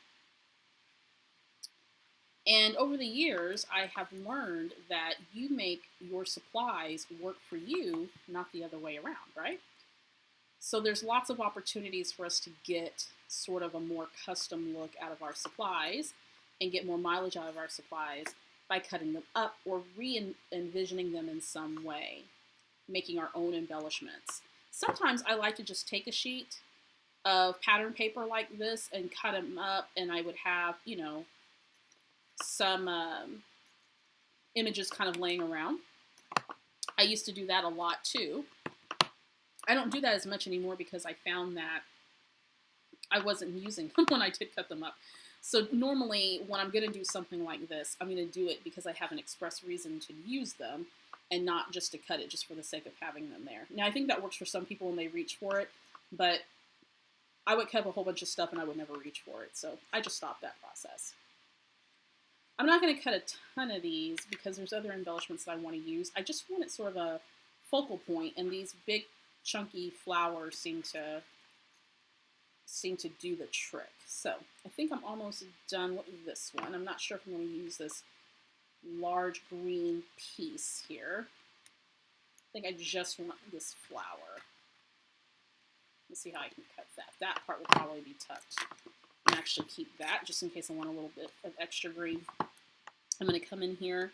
And over the years, I have learned that you make your supplies work for you, not the other way around, right? So there's lots of opportunities for us to get sort of a more custom look out of our supplies and get more mileage out of our supplies by cutting them up or re-envisioning them in some way, making our own embellishments. Sometimes I like to just take a sheet of pattern paper like this and cut them up, and I would have, some images kind of laying around. I used to do that a lot too. I don't do that as much anymore because I found that I wasn't using them when I did cut them up. So normally when I'm going to do something like this, I'm going to do it because I have an express reason to use them and not just to cut it just for the sake of having them there. Now I think that works for some people when they reach for it, but I would cut up a whole bunch of stuff and I would never reach for it. So I just stopped that process. I'm not going to cut a ton of these because there's other embellishments that I want to use. I just wanted sort of a focal point, and these big chunky flowers seem to do the trick. So I think I'm almost done with this one. I'm not sure if I'm going to use this large green piece here. I think I just want this flower. Let's see how I can cut that. That part will probably be tucked. And actually keep that just in case I want a little bit of extra green. I'm going to come in here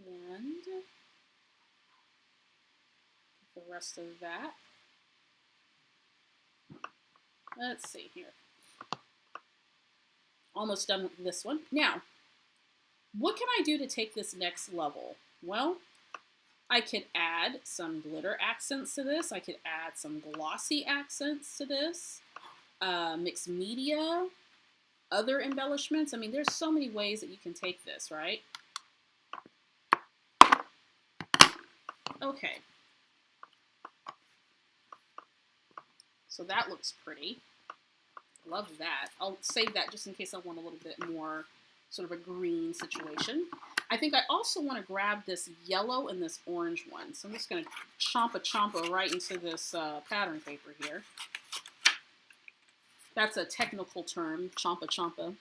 and the rest of that. Let's see here. Almost done with this one. Now, what can I do to take this next level? Well, I could add some glitter accents to this. I could add some glossy accents to this. Mixed media, other embellishments. I mean, there's so many ways that you can take this, right? Okay. So that looks pretty. Love that. I'll save that just in case I want a little bit more sort of a green situation. I think I also want to grab this yellow and this orange one. So I'm just going to chompa right into this pattern paper here. That's a technical term, chompa.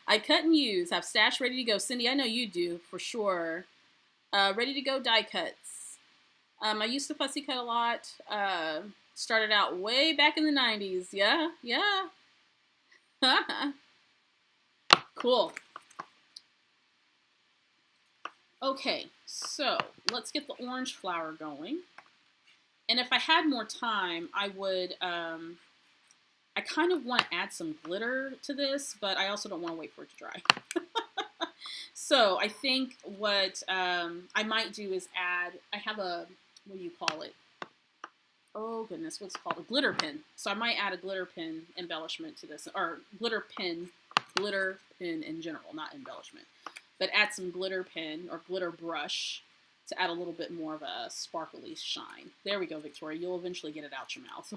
I cut and use, have stash ready to go. Cindy, I know you do, for sure. Ready to go die cuts. I used to fussy cut a lot. Started out way back in the 90s. Yeah. Cool. Okay, so let's get the orange flower going. And if I had more time, I would, I kind of want to add some glitter to this, but I also don't want to wait for it to dry. So I think what I might do is add, I have a, what do you call it? Oh goodness, what's it called? A glitter pin. So I might add a glitter pin embellishment to this, or glitter pin in general, not embellishment. But add some glitter pin or glitter brush to add a little bit more of a sparkly shine. There we go, Victoria. You'll eventually get it out your mouth.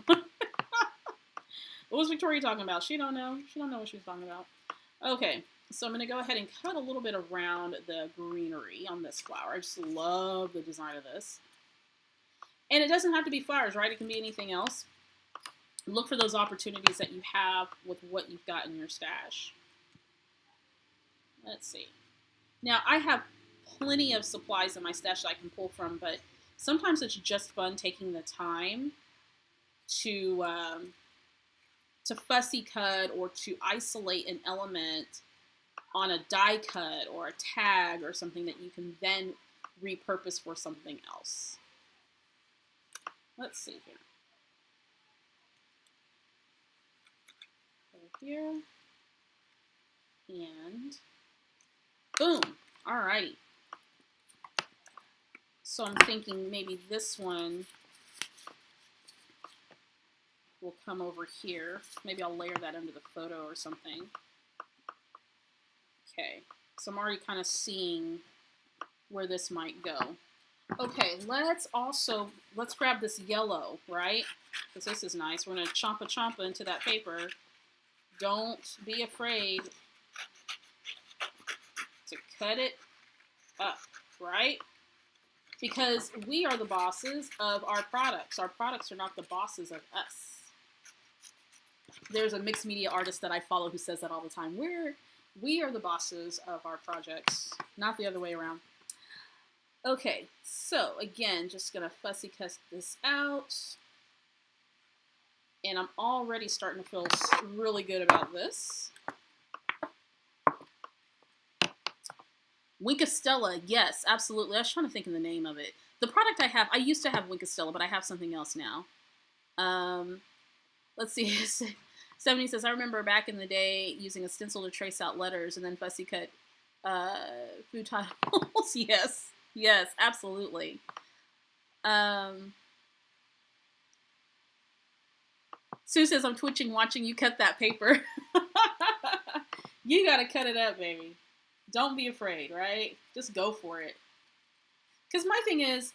What was Victoria talking about? She don't know. She don't know what she was talking about. Okay, so I'm going to go ahead and cut a little bit around the greenery on this flower. I just love the design of this. And it doesn't have to be flowers, right? It can be anything else. Look for those opportunities that you have with what you've got in your stash. Let's see. Now, I have plenty of supplies in my stash that I can pull from, but sometimes it's just fun taking the time to fussy cut or to isolate an element on a die cut or a tag or something that you can then repurpose for something else. Let's see here. Go here. And boom. Alrighty. So I'm thinking maybe this one will come over here. Maybe I'll layer that under the photo or something. Okay. So I'm already kind of seeing where this might go. Okay, let's grab this yellow, right? Because this is nice. We're going to chompa into that paper. Don't be afraid to cut it up, right? Because we are the bosses of our products. Our products are not the bosses of us. There's a mixed media artist that I follow who says that all the time. We are the bosses of our projects, not the other way around. Okay, so again, just gonna fussy cut this out. And I'm already starting to feel really good about this. Winkostella, yes, absolutely. I was trying to think of the name of it. The product I used to have Winkostella, but I have something else now. Let's see. 70 says, I remember back in the day using a stencil to trace out letters and then fussy cut food titles. Yes, yes, absolutely. Sue says, I'm twitching watching you cut that paper. You gotta cut it up, baby. Don't be afraid, right? Just go for it. Because my thing is,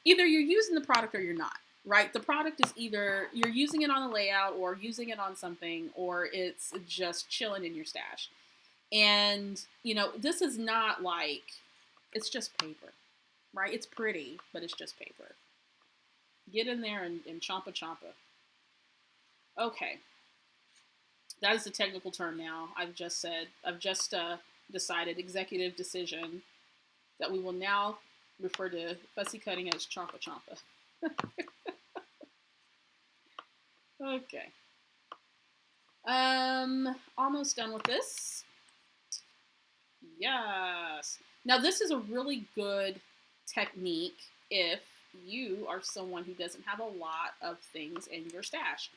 either you're using the product or you're not, right? The product is either you're using it on a layout or using it on something, or it's just chilling in your stash. And, you know, this is not like, it's just paper, right? It's pretty, but it's just paper. Get in there and chompa. Okay. That is the technical term now. I've just decided, executive decision, that we will now refer to fussy cutting as chompa. Okay. Almost done with this. Yes. Now this is a really good technique if you are someone who doesn't have a lot of things in your stash.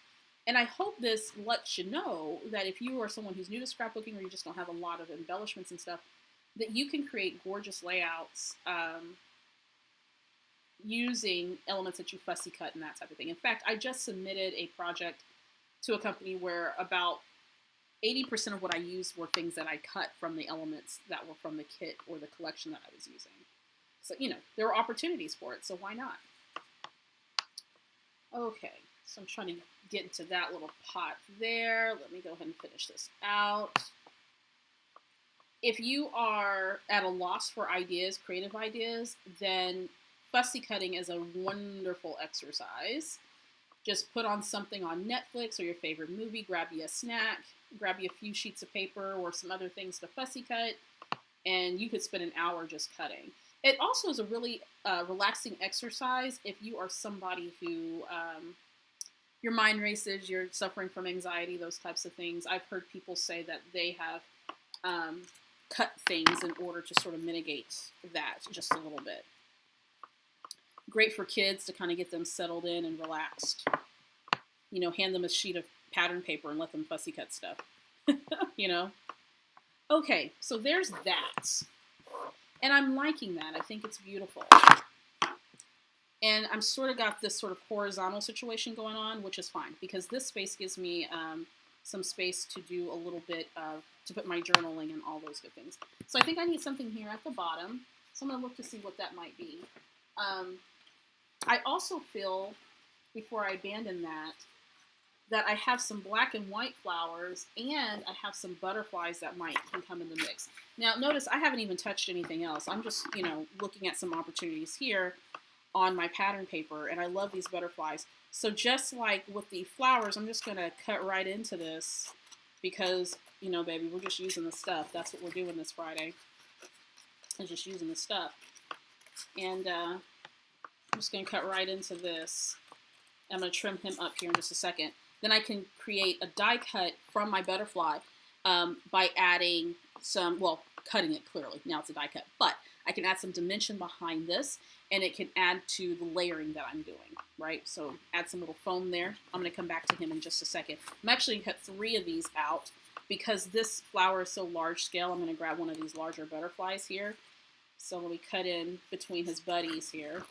And I hope this lets you know that if you are someone who's new to scrapbooking or you just don't have a lot of embellishments and stuff, that you can create gorgeous layouts using elements that you fussy cut and that type of thing. In fact, I just submitted a project to a company where about 80% of what I used were things that I cut from the elements that were from the kit or the collection that I was using. So, you know, there were opportunities for it, so why not? Okay, so I'm trying to get into that little pot there. Let me go ahead and finish this out. If you are at a loss for ideas, creative ideas, then fussy cutting is a wonderful exercise. Just put on something on Netflix or your favorite movie, grab you a snack, grab you a few sheets of paper or some other things to fussy cut, and you could spend an hour just cutting. It also is a really relaxing exercise if you are somebody who your mind races, you're suffering from anxiety, those types of things. I've heard people say that they have cut things in order to sort of mitigate that just a little bit. Great for kids to kind of get them settled in and relaxed. You know, hand them a sheet of pattern paper and let them fussy cut stuff. You know? Okay, so there's that. And I'm liking that. I think it's beautiful. And I'm sort of got this sort of horizontal situation going on, which is fine, because this space gives me some space to do a little bit of, to put my journaling and all those good things. So I think I need something here at the bottom. So I'm going to look to see what that might be. I also feel, before I abandon that I have some black and white flowers and I have some butterflies that can come in the mix. Now, notice I haven't even touched anything else. I'm just, you know, looking at some opportunities here on my pattern paper, and I love these butterflies. So just like with the flowers, I'm just going to cut right into this because, you know, baby, we're just using the stuff. That's what we're doing this Friday. I'm just using the stuff. And I'm just going to cut right into this. I'm going to trim him up here in just a second. Then I can create a die cut from my butterfly by adding some, well, cutting it clearly. Now it's a die cut. But I can add some dimension behind this, and it can add to the layering that I'm doing, right? So add some little foam there. I'm going to come back to him in just a second. I'm actually going to cut 3 of these out because this flower is so large scale. I'm going to grab one of these larger butterflies here. So let me cut in between his buddies here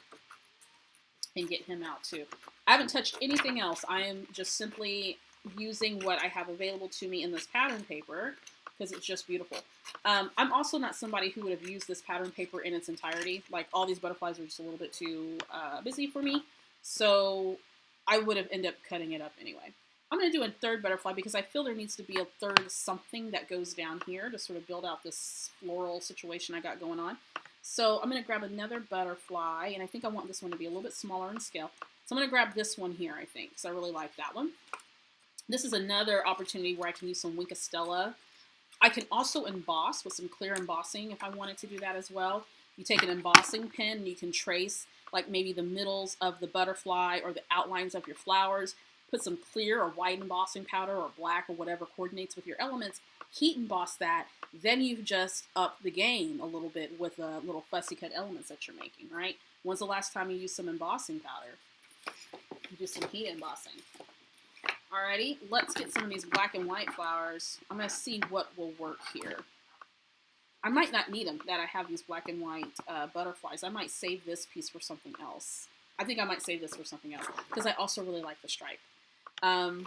and get him out too. I haven't touched anything else. I am just simply using what I have available to me in this pattern paper because it's just beautiful. I'm also not somebody who would have used this pattern paper in its entirety. Like, all these butterflies are just a little bit too busy for me, so I would have ended up cutting it up anyway. I'm going to do a third butterfly because I feel there needs to be a third something that goes down here to sort of build out this floral situation I got going on. So I'm going to grab another butterfly, and I think I want this one to be a little bit smaller in scale. So I'm going to grab this one here, I think, because I really like that one. This is another opportunity where I can use some Wink of Stella. I can also emboss with some clear embossing if I wanted to do that as well. You take an embossing pen and you can trace like maybe the middles of the butterfly or the outlines of your flowers. Put some clear or white embossing powder or black or whatever coordinates with your elements. Heat emboss that. Then you've just upped the game a little bit with the little fussy cut elements that you're making, right? When's the last time you used some embossing powder? Do some heat embossing. Alrighty, let's get some of these black and white flowers. I'm going to see what will work here. I might not need them, that I have these black and white butterflies. I might save this piece for something else. I think I might save this for something else, because I also really like the stripe. I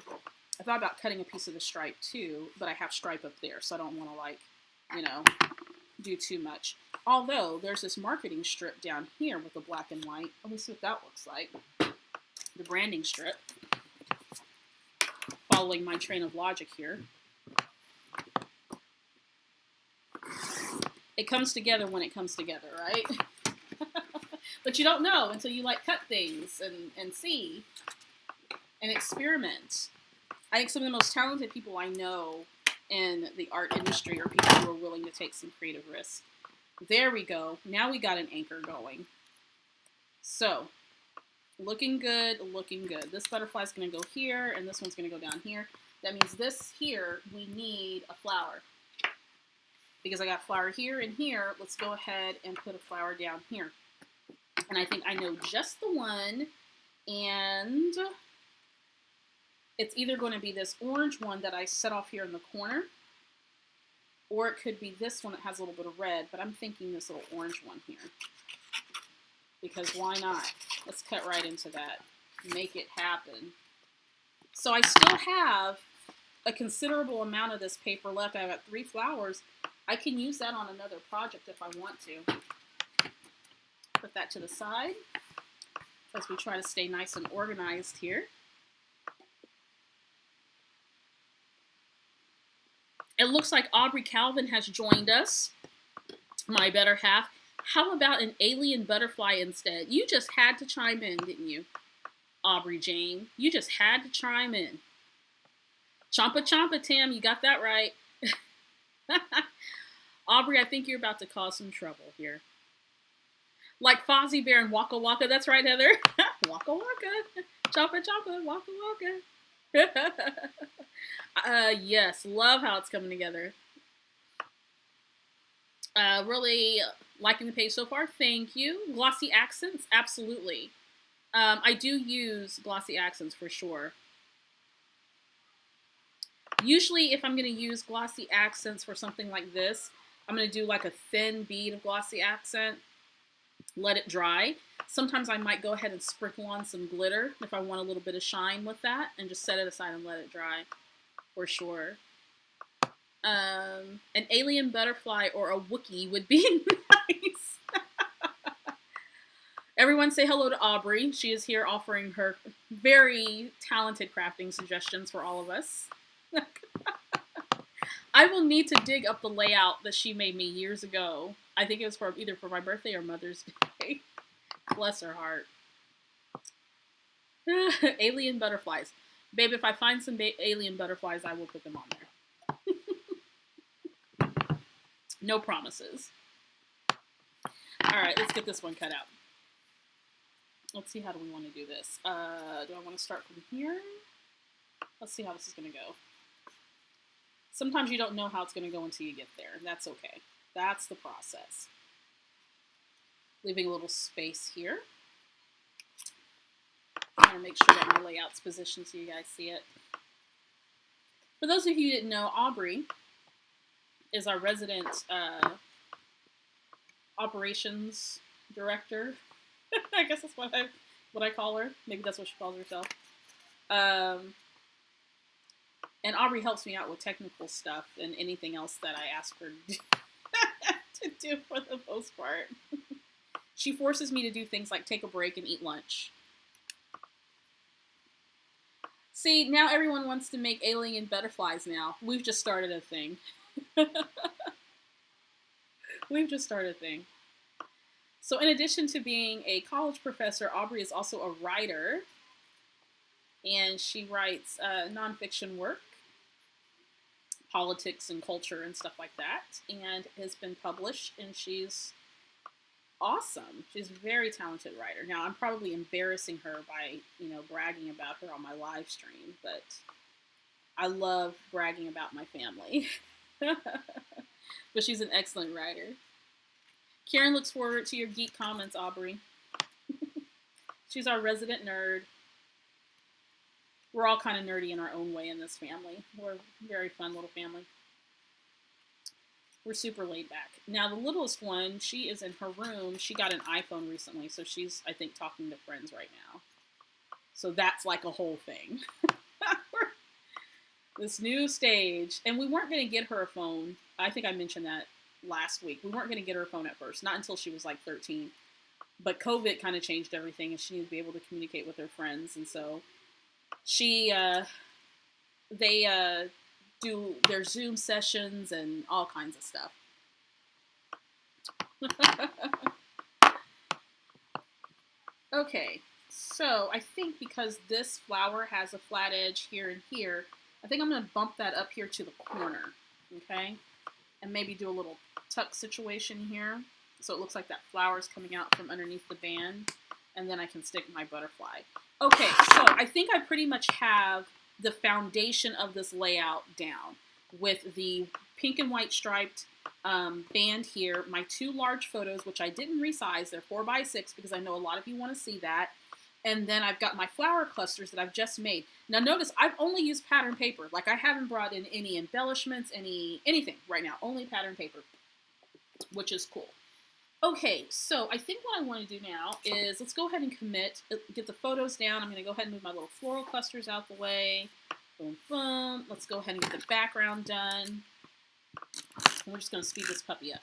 thought about cutting a piece of the stripe too, but I have stripe up there, so I don't want to, like, you know, do too much. Although, there's this marketing strip down here with the black and white. Let me see what that looks like. The branding strip. Following my train of logic here. It comes together when it comes together, right? But you don't know until you, like, cut things and see and experiment. I think some of the most talented people I know in the art industry are people who are willing to take some creative risks. There we go. Now we got an anchor going. So, looking good, looking good. This butterfly's going to go here, and this one's going to go down here. That means this here, we need a flower. Because I got flower here and here, let's go ahead and put a flower down here. And I think I know just the one, and it's either going to be this orange one that I set off here in the corner, or it could be this one that has a little bit of red, but I'm thinking this little orange one here. Because why not? Let's cut right into that. Make it happen. So I still have a considerable amount of this paper left. I've got 3 flowers. I can use that on another project if I want to. Put that to the side as we try to stay nice and organized here. It looks like Aubrey Calvin has joined us, my better half. How about an alien butterfly instead? You just had to chime in, didn't you, Aubrey Jane? You just had to chime in. Chompa chompa, Tam, you got that right. Aubrey, I think you're about to cause some trouble here. Like Fozzie Bear and Waka Waka, that's right, Heather. Waka Waka, Chompa Chompa, Waka Waka. Yes, love how it's coming together. Really liking the page so far. Thank you. Glossy accents, absolutely. I do use glossy accents for sure. Usually, if I'm going to use glossy accents for something like this, I'm going to do like a thin bead of glossy accent, let it dry. Sometimes I might go ahead and sprinkle on some glitter if I want a little bit of shine with that, and just set it aside and let it dry, for sure. An alien butterfly or a Wookiee would be nice. Everyone say hello to Aubrey. She is here offering her very talented crafting suggestions for all of us. I will need to dig up the layout that she made me years ago. I think it was for either for my birthday or Mother's Day. Bless her heart. Alien butterflies. Babe, if I find some alien butterflies, I will put them on there. No promises. Alright, let's get this one cut out. Let's see, how do we want to do this? Do I want to start from here? Let's see how this is going to go. Sometimes you don't know how it's going to go until you get there. That's okay. That's the process. Leaving a little space here. I'm going to make sure that my layout's positioned so you guys see it. For those of you who didn't know, Aubrey is our resident operations director. I guess that's what I call her. Maybe that's what she calls herself. And Aubrey helps me out with technical stuff and anything else that I ask her to do for the most part. She forces me to do things like take a break and eat lunch. See, now everyone wants to make alien butterflies now. We've just started a thing. We've just started a thing. So in addition to being a college professor, Aubrey is also a writer. And she writes nonfiction work, politics and culture and stuff like that, and has been published, and she's awesome. She's a very talented writer. Now, I'm probably embarrassing her by, bragging about her on my live stream, but I love bragging about my family. But she's an excellent writer. Karen looks forward to your geek comments, Aubrey. She's our resident nerd. We're all kind of nerdy in our own way in this family. We're a very fun little family. We're super laid back. Now, the littlest one, she is in her room. She got an iPhone recently, so she's, I think, talking to friends right now. So that's like a whole thing. This new stage. And we weren't going to get her a phone. I think I mentioned that last week. We weren't going to get her a phone at first, not until she was like 13. But COVID kind of changed everything, and she needed to be able to communicate with her friends. And so they do their Zoom sessions and all kinds of stuff. Okay, so I think because this flower has a flat edge here and here, I think I'm going to bump that up here to the corner, okay? And maybe do a little tuck situation here, so it looks like that flower is coming out from underneath the band, and then I can stick my butterfly. Okay, so I think I pretty much have the foundation of this layout down with the pink and white striped band here, my two large photos, which I didn't resize. They're 4x6 because I know a lot of you want to see that. And then I've got my flower clusters that I've just made. Now notice I've only used pattern paper. Like I haven't brought in any embellishments, anything right now. Only pattern paper, which is cool. Okay, so I think what I want to do now is let's go ahead and commit, get the photos down. I'm going to go ahead and move my little floral clusters out the way. Boom, boom. Let's go ahead and get the background done. We're just going to speed this puppy up.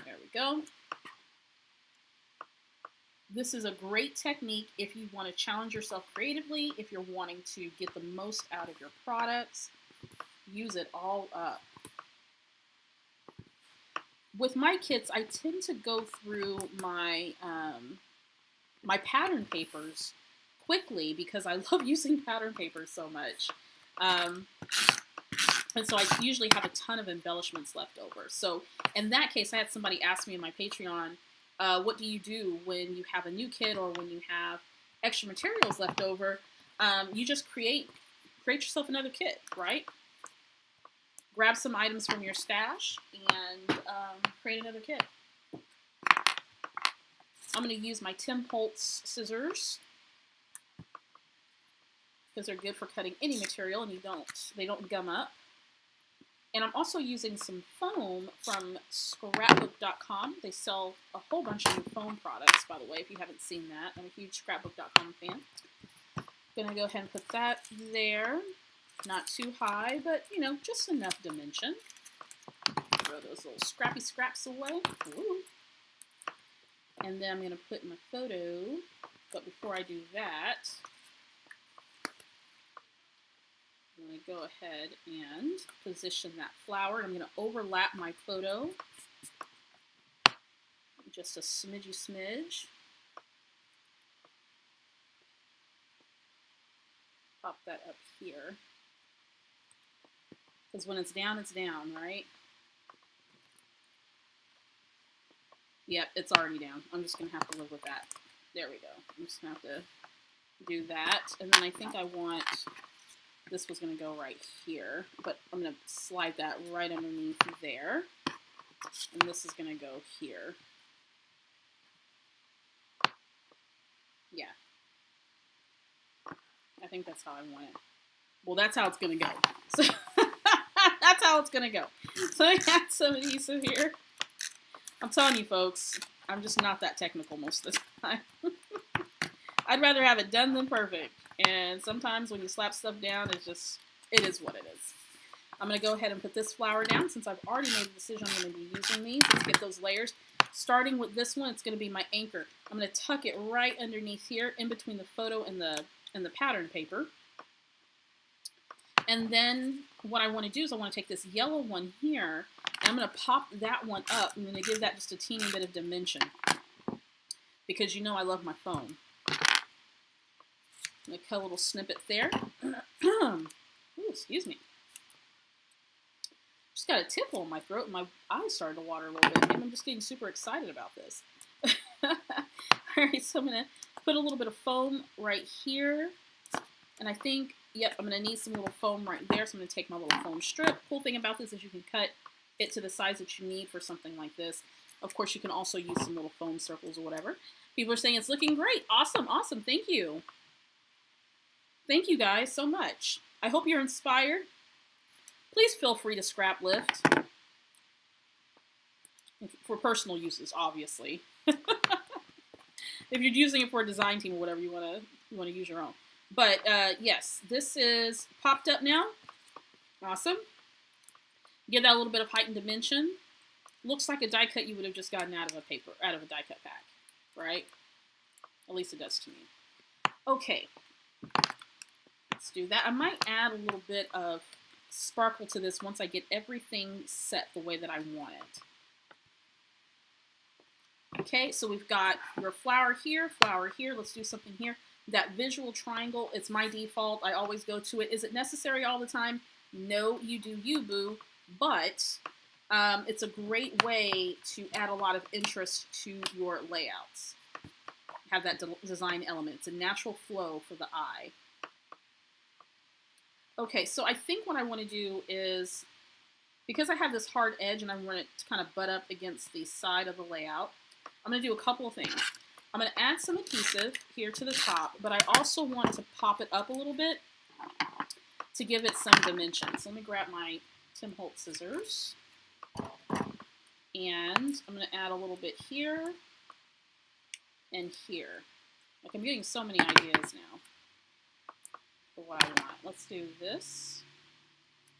There we go. This is a great technique if you want to challenge yourself creatively, if you're wanting to get the most out of your products. Use it all up. With my kits, I tend to go through my my pattern papers quickly because I love using pattern papers so much. And so I usually have a ton of embellishments left over. So in that case, I had somebody ask me in my Patreon, what do you do when you have a new kit or when you have extra materials left over? You just create yourself another kit, right? Grab some items from your stash and create another kit. I'm going to use my Tim Holtz scissors because they're good for cutting any material and they don't gum up. And I'm also using some foam from scrapbook.com. They sell a whole bunch of new foam products, by the way, if you haven't seen that. I'm a huge scrapbook.com fan. Gonna go ahead and put that there. Not too high, but, just enough dimension. Throw those little scrappy scraps away. Ooh. And then I'm going to put my photo, but before I do that, I'm going to go ahead and position that flower. I'm going to overlap my photo. Just a smidge. Pop that up here. Because when it's down, right? Yep, it's already down. I'm just going to have to live with that. There we go. I'm just going to have to do that. And then I think I want, this was going to go right here, but I'm going to slide that right underneath there. And this is going to go here. Yeah. I think that's how I want it. Well, that's how it's going to go. So that's how it's going to go. So I got some adhesive here. I'm telling you, folks, I'm just not that technical most of the time. I'd rather have it done than perfect. And sometimes when you slap stuff down, it is what it is. I'm going to go ahead and put this flower down since I've already made the decision I'm going to be using these. Let's get those layers. Starting with this one, it's going to be my anchor. I'm going to tuck it right underneath here in between the photo and the pattern paper. And then what I want to do is I want to take this yellow one here, and I'm going to pop that one up. I'm going to give that just a teeny bit of dimension because you know I love my foam. I'm going to cut a little snippet there. Ooh, excuse me. Just got a tickle in my throat and my eyes started to water a little bit. Maybe I'm just getting super excited about this. All right, so I'm going to put a little bit of foam right here. And I think, yep, I'm going to need some little foam right there. So I'm going to take my little foam strip. Cool thing about this is you can cut it to the size that you need for something like this. Of course, you can also use some little foam circles or whatever. People are saying it's looking great. Awesome, awesome. Thank you. Thank you guys so much. I hope you're inspired. Please feel free to scrap lift. For personal uses, obviously. If you're using it for a design team or whatever, you want to use your own. But yes, this is popped up now. Awesome. Give that a little bit of height and dimension. Looks like a die cut you would have just gotten out of a die cut pack, right? At least it does to me. Okay. Let's do that. I might add a little bit of sparkle to this once I get everything set the way that I want it. Okay, so we've got your flower here. Let's do something here. That visual triangle, it's my default. I always go to it. Is it necessary all the time? No, you do you, boo. But it's a great way to add a lot of interest to your layouts. Have that design element. It's a natural flow for the eye. Okay, so I think what I want to do is, because I have this hard edge and I want it to kind of butt up against the side of the layout, I'm going to do a couple of things. I'm going to add some adhesive here to the top, but I also want to pop it up a little bit to give it some dimension. So let me grab my Tim Holtz scissors, and I'm going to add a little bit here and here. Like, I'm getting so many ideas now for what I want. Let's do this.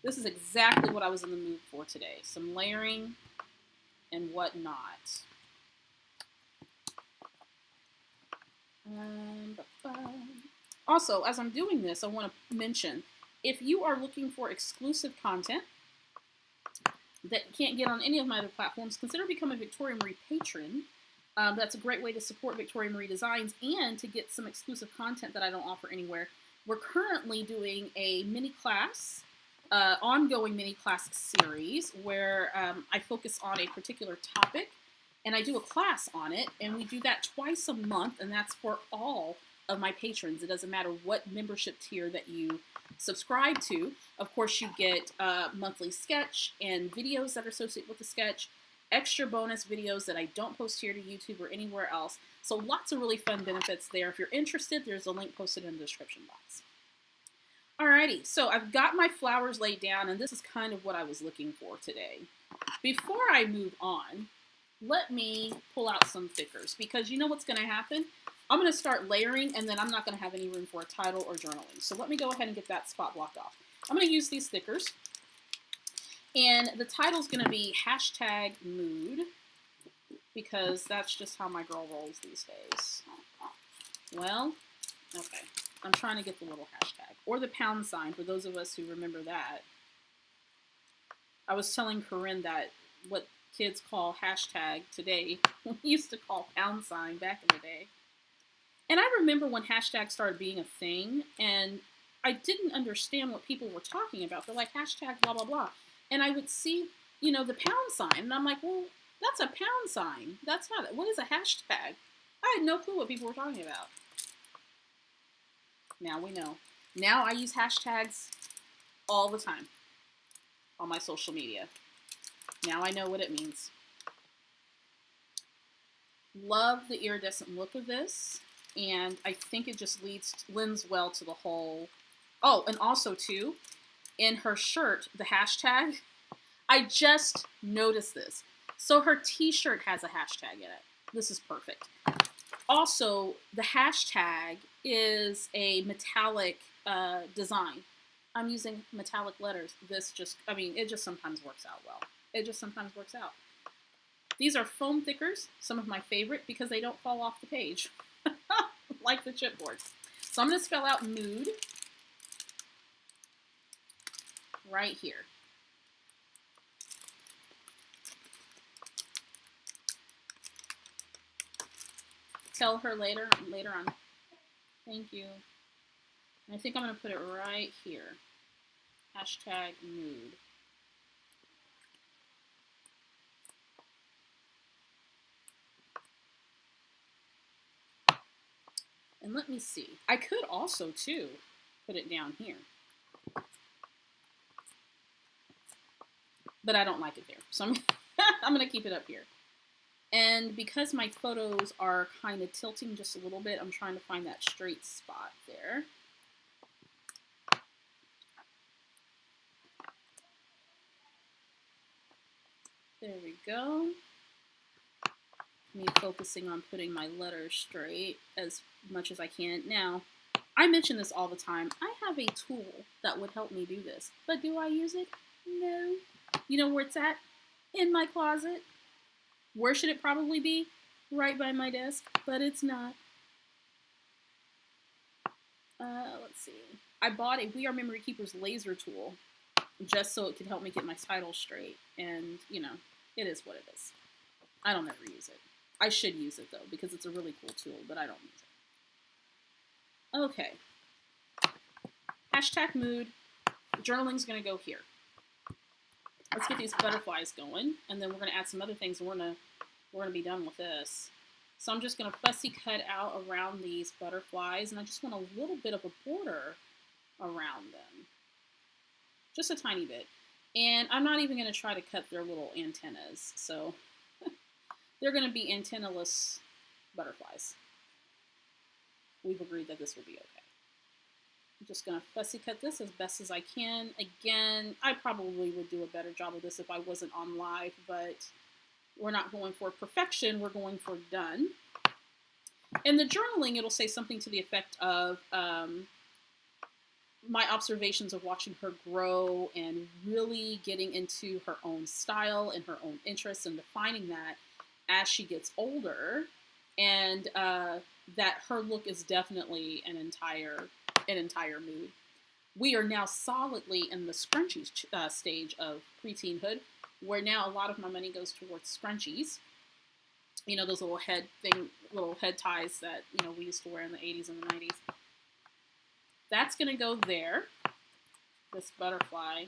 This is exactly what I was in the mood for today. Some layering and whatnot. Also, as I'm doing this, I want to mention, if you are looking for exclusive content that you can't get on any of my other platforms, consider becoming a Victoria Marie patron. That's a great way to support Victoria Marie Designs and to get some exclusive content that I don't offer anywhere. We're currently doing a mini class, ongoing mini class series where I focus on a particular topic and I do a class on it, and we do that twice a month, and that's for all of my patrons. It doesn't matter what membership tier that you subscribe to. Of course, you get monthly sketch and videos that are associated with the sketch, extra bonus videos that I don't post here to YouTube or anywhere else. So lots of really fun benefits there. If you're interested, there's a link posted in the description box. Alrighty, so I've got my flowers laid down, and this is kind of what I was looking for today. Before I move on, let me pull out some thickers, because you know what's going to happen? I'm going to start layering, and then I'm not going to have any room for a title or journaling. So let me go ahead and get that spot blocked off. I'm going to use these thickers, and the title's going to be #mood, because that's just how my girl rolls these days. Well, okay. I'm trying to get the little hashtag, or the pound sign, for those of us who remember that. I was telling Corinne that what kids call hashtag today, we used to call pound sign back in the day. And I remember when hashtags started being a thing, and I didn't understand what people were talking about. They're like, hashtag blah, blah, blah. And I would see, you know, the pound sign, and I'm like, well, that's a pound sign. That's not, what is a hashtag? I had no clue what people were talking about. Now we know. Now I use hashtags all the time on my social media. Now I know what it means. Love the iridescent look of this, and I think it just lends well to the whole. Oh, and also too, in her shirt, the hashtag, I just noticed this. So her t-shirt has a hashtag in it. This is perfect. Also, the hashtag is a metallic design. I'm using metallic letters. It just sometimes works out well. It just sometimes works out. These are foam thickers, some of my favorite because they don't fall off the page, like the chipboard. So I'm going to spell out mood right here. Tell her later on. Thank you. And I think I'm going to put it right here. Hashtag mood. And let me see. I could also, too, put it down here. But I don't like it there. So I'm going to keep it up here. And because my photos are kind of tilting just a little bit, I'm trying to find that straight spot there. There we go. Me focusing on putting my letters straight as much as I can. Now, I mention this all the time. I have a tool that would help me do this. But do I use it? No. You know where it's at? In my closet. Where should it probably be? Right by my desk. But it's not. Let's see. I bought a We Are Memory Keepers laser tool just so it could help me get my titles straight. And, you know, it is what it is. I don't ever use it. I should use it, though, because it's a really cool tool, but I don't use it. Okay. Hashtag mood. Journaling's going to go here. Let's get these butterflies going, and then we're going to add some other things, and we're going to be done with this. So I'm just going to fussy cut out around these butterflies, and I just want a little bit of a border around them. Just a tiny bit. And I'm not even going to try to cut their little antennas, so they're going to be antennaless butterflies. We've agreed that this will be okay. I'm just going to fussy cut this as best as I can. Again, I probably would do a better job of this if I wasn't on live, but we're not going for perfection, we're going for done. In the journaling, it'll say something to the effect of my observations of watching her grow and really getting into her own style and her own interests and defining that as she gets older, and that her look is definitely an entire mood. We are now solidly in the scrunchies stage of preteenhood, where now a lot of my money goes towards scrunchies. You know, those little head ties that, you know, we used to wear in the 80s and the 90s. That's going to go there. This butterfly,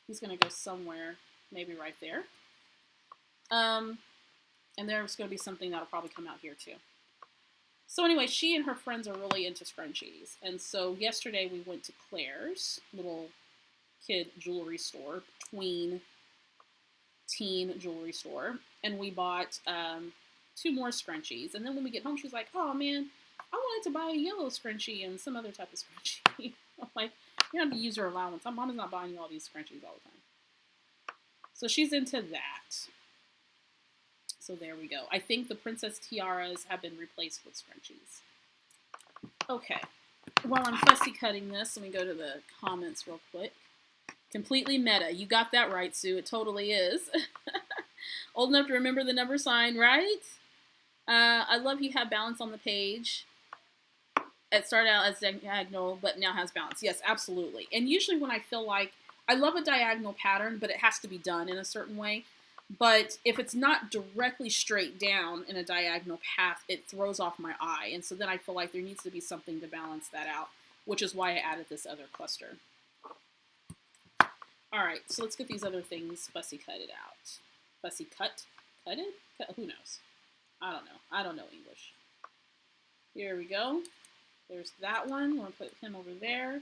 he's going to go somewhere, maybe right there. And there's going to be something that'll probably come out here too. So anyway, she and her friends are really into scrunchies. And so yesterday we went to Claire's little kid jewelry store, tween teen jewelry store, and we bought 2 more scrunchies. And then when we get home, she's like, oh man, I wanted to buy a yellow scrunchie and some other type of scrunchie. I'm like, you have to use her allowance. Mama's not buying you all these scrunchies all the time. So she's into that. So there we go. I think the princess tiaras have been replaced with scrunchies. Okay. While I'm fussy cutting this, let me go to the comments real quick. Completely meta. You got that right, Sue. It totally is. Old enough to remember the number sign, right? I love you have balance on the page. It started out as diagonal, but now has balance. Yes, absolutely. And usually when I feel like, I love a diagonal pattern, but it has to be done in a certain way. But if it's not directly straight down in a diagonal path, it throws off my eye. And so then I feel like there needs to be something to balance that out, which is why I added this other cluster. All right, so let's get these other things fussy cutted out. Fussy cut? Cutted? Who knows? I don't know. I don't know English. Here we go. There's that one. We're going to put him over there.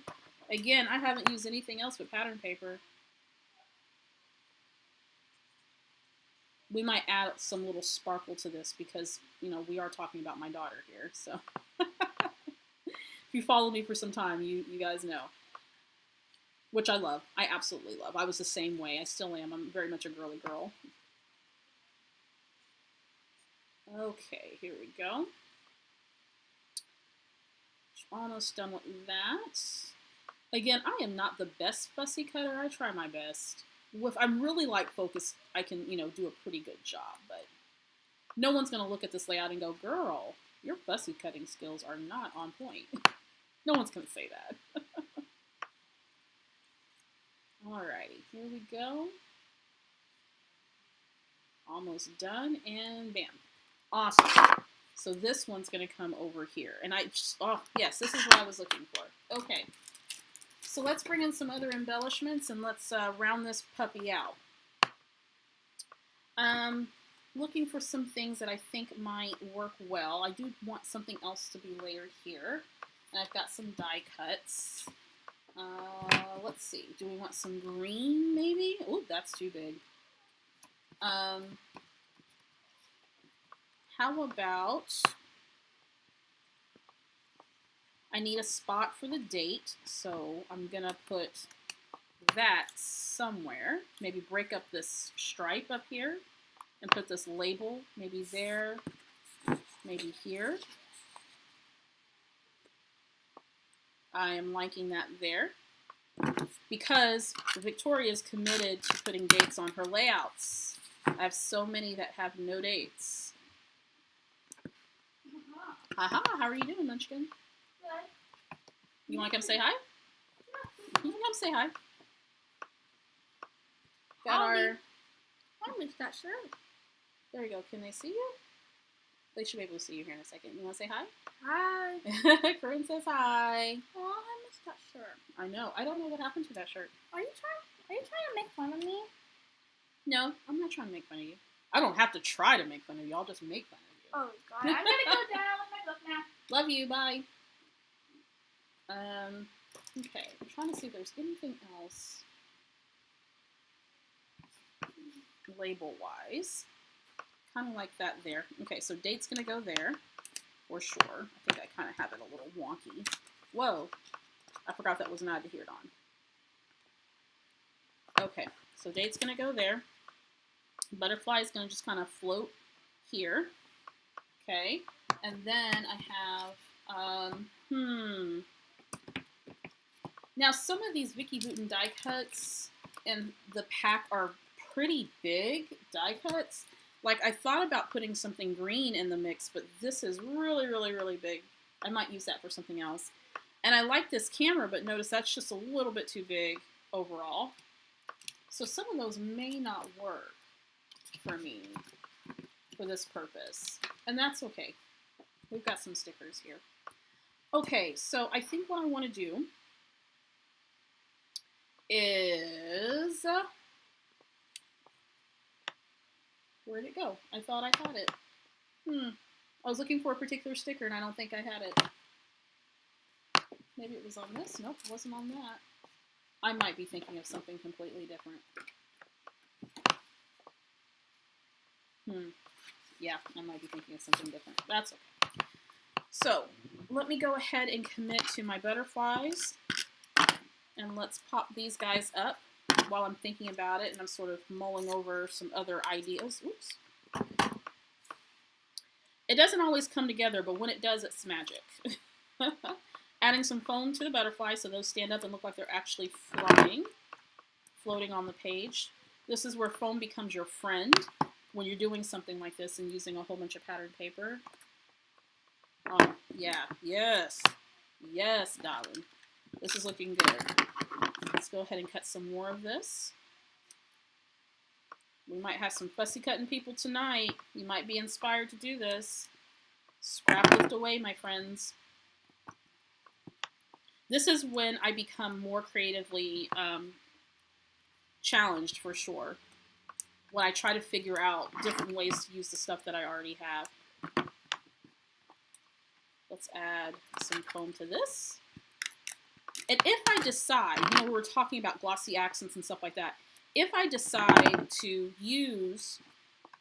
Again, I haven't used anything else but pattern paper. We might add some little sparkle to this because, you know, we are talking about my daughter here. So if you follow me for some time, you guys know. Which I love. I absolutely love. I was the same way. I still am. I'm very much a girly girl. Okay, here we go. Almost done with that. Again, I am not the best fussy cutter. I try my best. If I'm really like focused, I can, do a pretty good job. But no one's going to look at this layout and go, girl, your fussy cutting skills are not on point. No one's going to say that. Alrighty, here we go. Almost done, and bam. Awesome. So this one's going to come over here. And oh, yes, this is what I was looking for. Okay. So let's bring in some other embellishments and let's round this puppy out. Looking for some things that I think might work well. I do want something else to be layered here. And I've got some die cuts. Let's see. Do we want some green, maybe? Oh, that's too big. How about... I need a spot for the date, so I'm going to put that somewhere. Maybe break up this stripe up here and put this label maybe there, maybe here. I am liking that there because Victoria is committed to putting dates on her layouts. I have so many that have no dates. Haha, how are you doing, Munchkin? You want to come say hi? You can come say hi. Got our... I missed that shirt. There you go. Can they see you? They should be able to see you here in a second. You want to say hi? Hi. Corinne says hi. Oh, I missed that shirt. I know. I don't know what happened to that shirt. Are you trying to make fun of me? No, I'm not trying to make fun of you. I don't have to try to make fun of you. I'll just make fun of you. Oh, God. I'm going to go down with my book now. Love you. Bye. Okay. I'm trying to see if there's anything else label-wise. Kind of like that there. Okay, so date's going to go there for sure. I think I kind of have it a little wonky. Whoa. I forgot that was not adhered on. Okay, so date's going to go there. Butterfly is going to just kind of float here. Okay, and then I have, Now, some of these Vicky Bouton die cuts in the pack are pretty big die cuts. Like, I thought about putting something green in the mix, but this is really, really, really big. I might use that for something else. And I like this camera, but notice that's just a little bit too big overall. So some of those may not work for me for this purpose. And that's okay. We've got some stickers here. Okay, so I think what I want to do is... where'd it go? I thought I had it. I was looking for a particular sticker and I don't think I had it. Maybe it was on this? Nope, it wasn't on that. I might be thinking of something completely different. Yeah, I might be thinking of something different. That's okay. So, let me go ahead and commit to my butterflies. And let's pop these guys up while I'm thinking about it and I'm sort of mulling over some other ideas. Oops. It doesn't always come together, but when it does, it's magic. Adding some foam to the butterfly so those stand up and look like they're actually flying, floating on the page. This is where foam becomes your friend when you're doing something like this and using a whole bunch of patterned paper. Oh, yeah. Yes. Yes, darling. This is looking good. Let's go ahead and cut some more of this. We might have some fussy cutting people tonight. You might be inspired to do this. Scrap lift away, my friends. This is when I become more creatively challenged, for sure. When I try to figure out different ways to use the stuff that I already have. Let's add some foam to this. And if I decide, we were talking about glossy accents and stuff like that. If I decide to use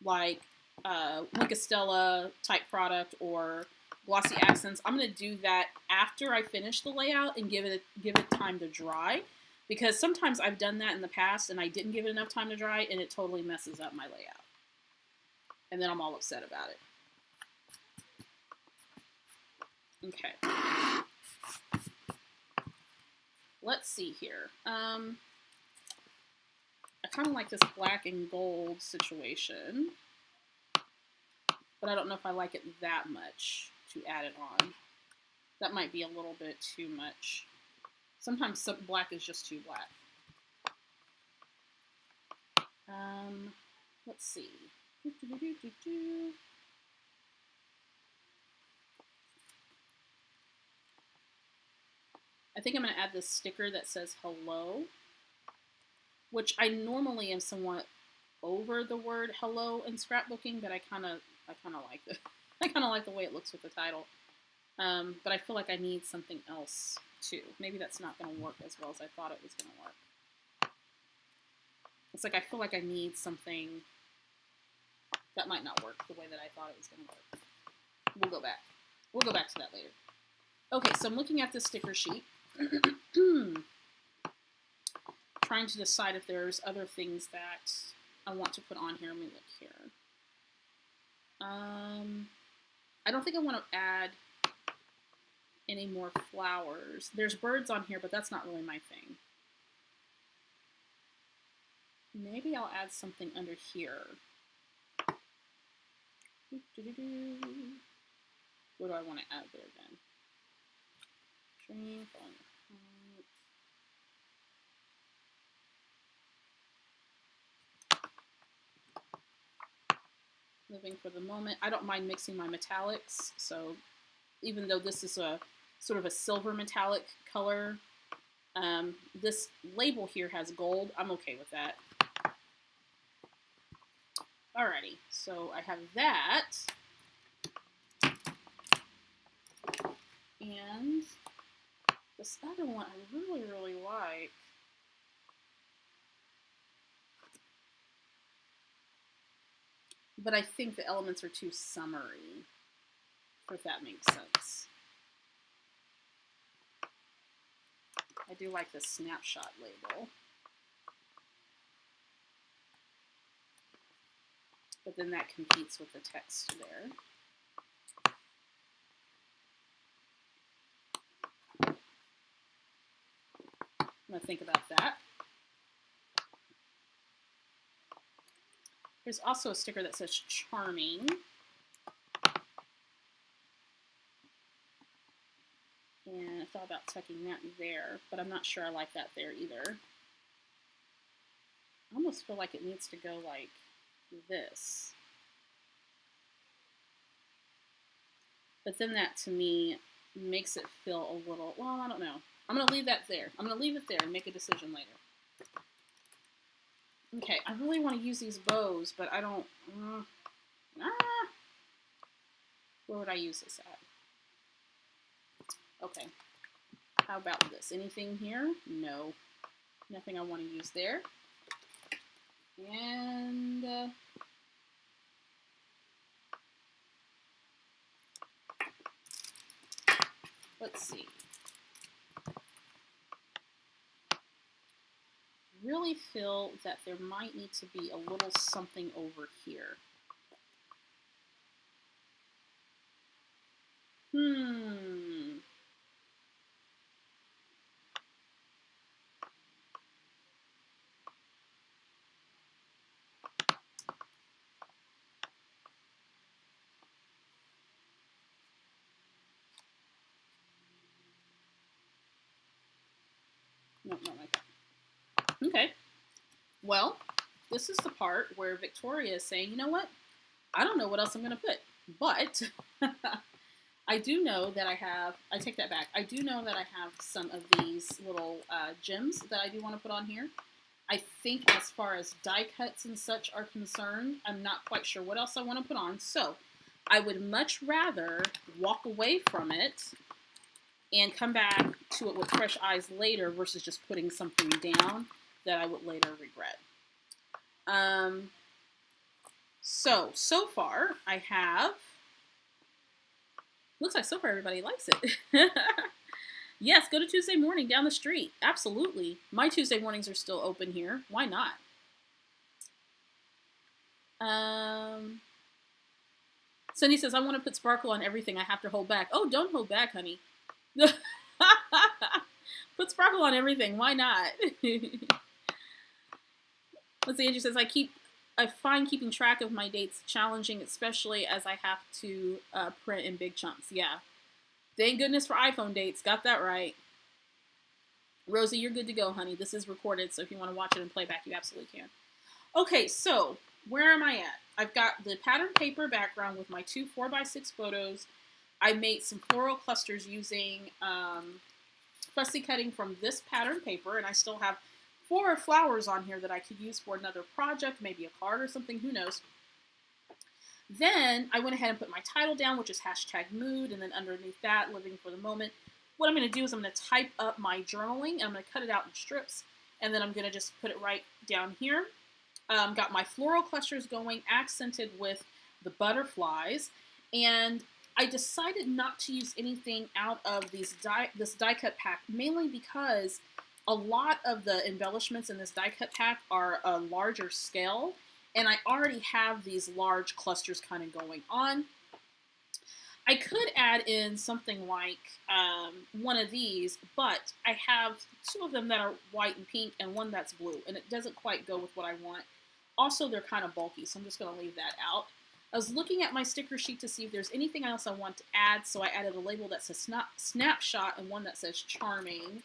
like Linkostella type product or glossy accents, I'm going to do that after I finish the layout and give it time to dry. Because sometimes I've done that in the past and I didn't give it enough time to dry and it totally messes up my layout. And then I'm all upset about it. Okay. let's see here. I kind of like this black and gold situation, but I don't know if I like it that much to add it on. That might be a little bit too much. Sometimes some black is just too black. Let's see. I think I'm going to add this sticker that says hello, which I normally am somewhat over the word hello in scrapbooking, but I kind of like it. I kind of like the way it looks with the title. But I feel like I need something else too. Maybe that's not going to work as well as I thought it was going to work. It's like I feel like I need something that might not work the way that I thought it was going to work. We'll go back. We'll go back to that later. Okay, so I'm looking at the sticker sheet. Trying to decide if there's other things that I want to put on here. Let me look here. I don't think I want to add any more flowers. There's birds on here, but that's not really my thing. Maybe I'll add something under here. What do I want to add there then? Drink on living for the moment. I don't mind mixing my metallics, so even though this is a sort of a silver metallic color, this label here has gold. I'm okay with that. Alrighty, so I have that. And this other one I really, really like. But I think the elements are too summery, if that makes sense. I do like the snapshot label. But then that competes with the text there. I'm going to think about that. There's also a sticker that says charming. And I thought about tucking that there, but I'm not sure I like that there either. I almost feel like it needs to go like this. But then that, to me, makes it feel a little, well, I don't know. I'm going to leave that there. I'm going to leave it there and make a decision later. Okay, I really want to use these bows, but I don't, where would I use this at? Okay, how about this? Anything here? No, nothing I want to use there. And let's see. Really feel that there might need to be a little something over here. Nope, not like that. Okay. Well, this is the part where Victoria is saying, you know what? I don't know what else I'm going to put, but I do know that I take that back. I do know that I have some of these little gems that I do want to put on here. I think as far as die cuts and such are concerned, I'm not quite sure what else I want to put on. So I would much rather walk away from it and come back to it with fresh eyes later versus just putting something down that I would later regret. So far I have, looks like so far everybody likes it. Yes, go to Tuesday morning down the street. Absolutely. My Tuesday mornings are still open here. Why not? Cindy says, I want to put sparkle on everything. I have to hold back. Oh, don't hold back, honey. Put sparkle on everything. Why not? Let's see. Angie says, I find keeping track of my dates challenging, especially as I have to print in big chunks. Yeah. Thank goodness for iPhone dates. Got that right. Rosie, you're good to go, honey. This is recorded, so if you want to watch it and play back, you absolutely can. Okay, so where am I at? I've got the pattern paper background with my 2 4x6 photos. I made some floral clusters using fussy cutting from this pattern paper, and I still have 4 flowers on here that I could use for another project, maybe a card or something, who knows. Then I went ahead and put my title down, which is #mood, and then underneath that, living for the moment. What I'm going to do is I'm going to type up my journaling, and I'm going to cut it out in strips, and then I'm going to just put it right down here. Got my floral clusters going, accented with the butterflies, and I decided not to use anything out of this die cut pack, mainly because a lot of the embellishments in this die cut pack are a larger scale, and I already have these large clusters kind of going on. I could add in something like one of these, but I have 2 of them that are white and pink and 1 that's blue, and it doesn't quite go with what I want. Also, they're kind of bulky, so I'm just going to leave that out. I was looking at my sticker sheet to see if there's anything else I want to add, so I added a label that says snapshot and one that says charming.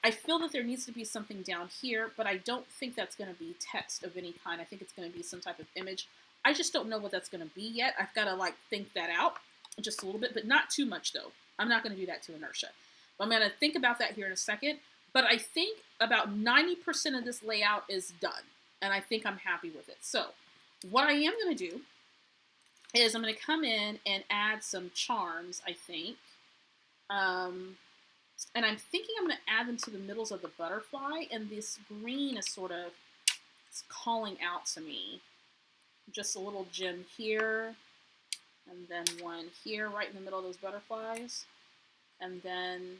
I feel that there needs to be something down here, but I don't think that's going to be text of any kind. I think it's going to be some type of image. I just don't know what that's going to be yet. I've got to think that out just a little bit, but not too much though. I'm not going to do that to inertia. But I'm going to think about that here in a second. But I think about 90% of this layout is done, and I think I'm happy with it. So what I am going to do is I'm going to come in and add some charms, I think. And I'm thinking I'm going to add them to the middles of the butterfly, and this green is sort of calling out to me. Just a little gem here, and then one here right in the middle of those butterflies. And then,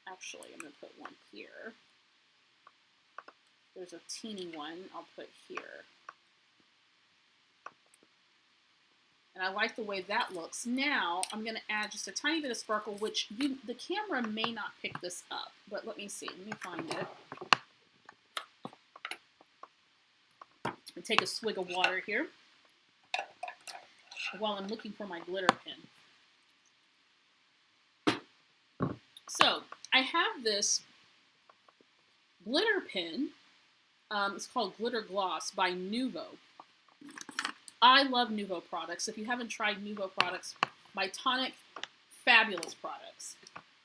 actually, I'm going to put one here. There's a teeny one I'll put here. And I like the way that looks. Now, I'm going to add just a tiny bit of sparkle, which the camera may not pick this up. But let me see. Let me find it. And take a swig of water here while I'm looking for my glitter pen. So, I have this glitter pen. It's called Glitter Gloss by Nuvo. I love Nuvo products. If you haven't tried Nuvo products, my tonic, fabulous products.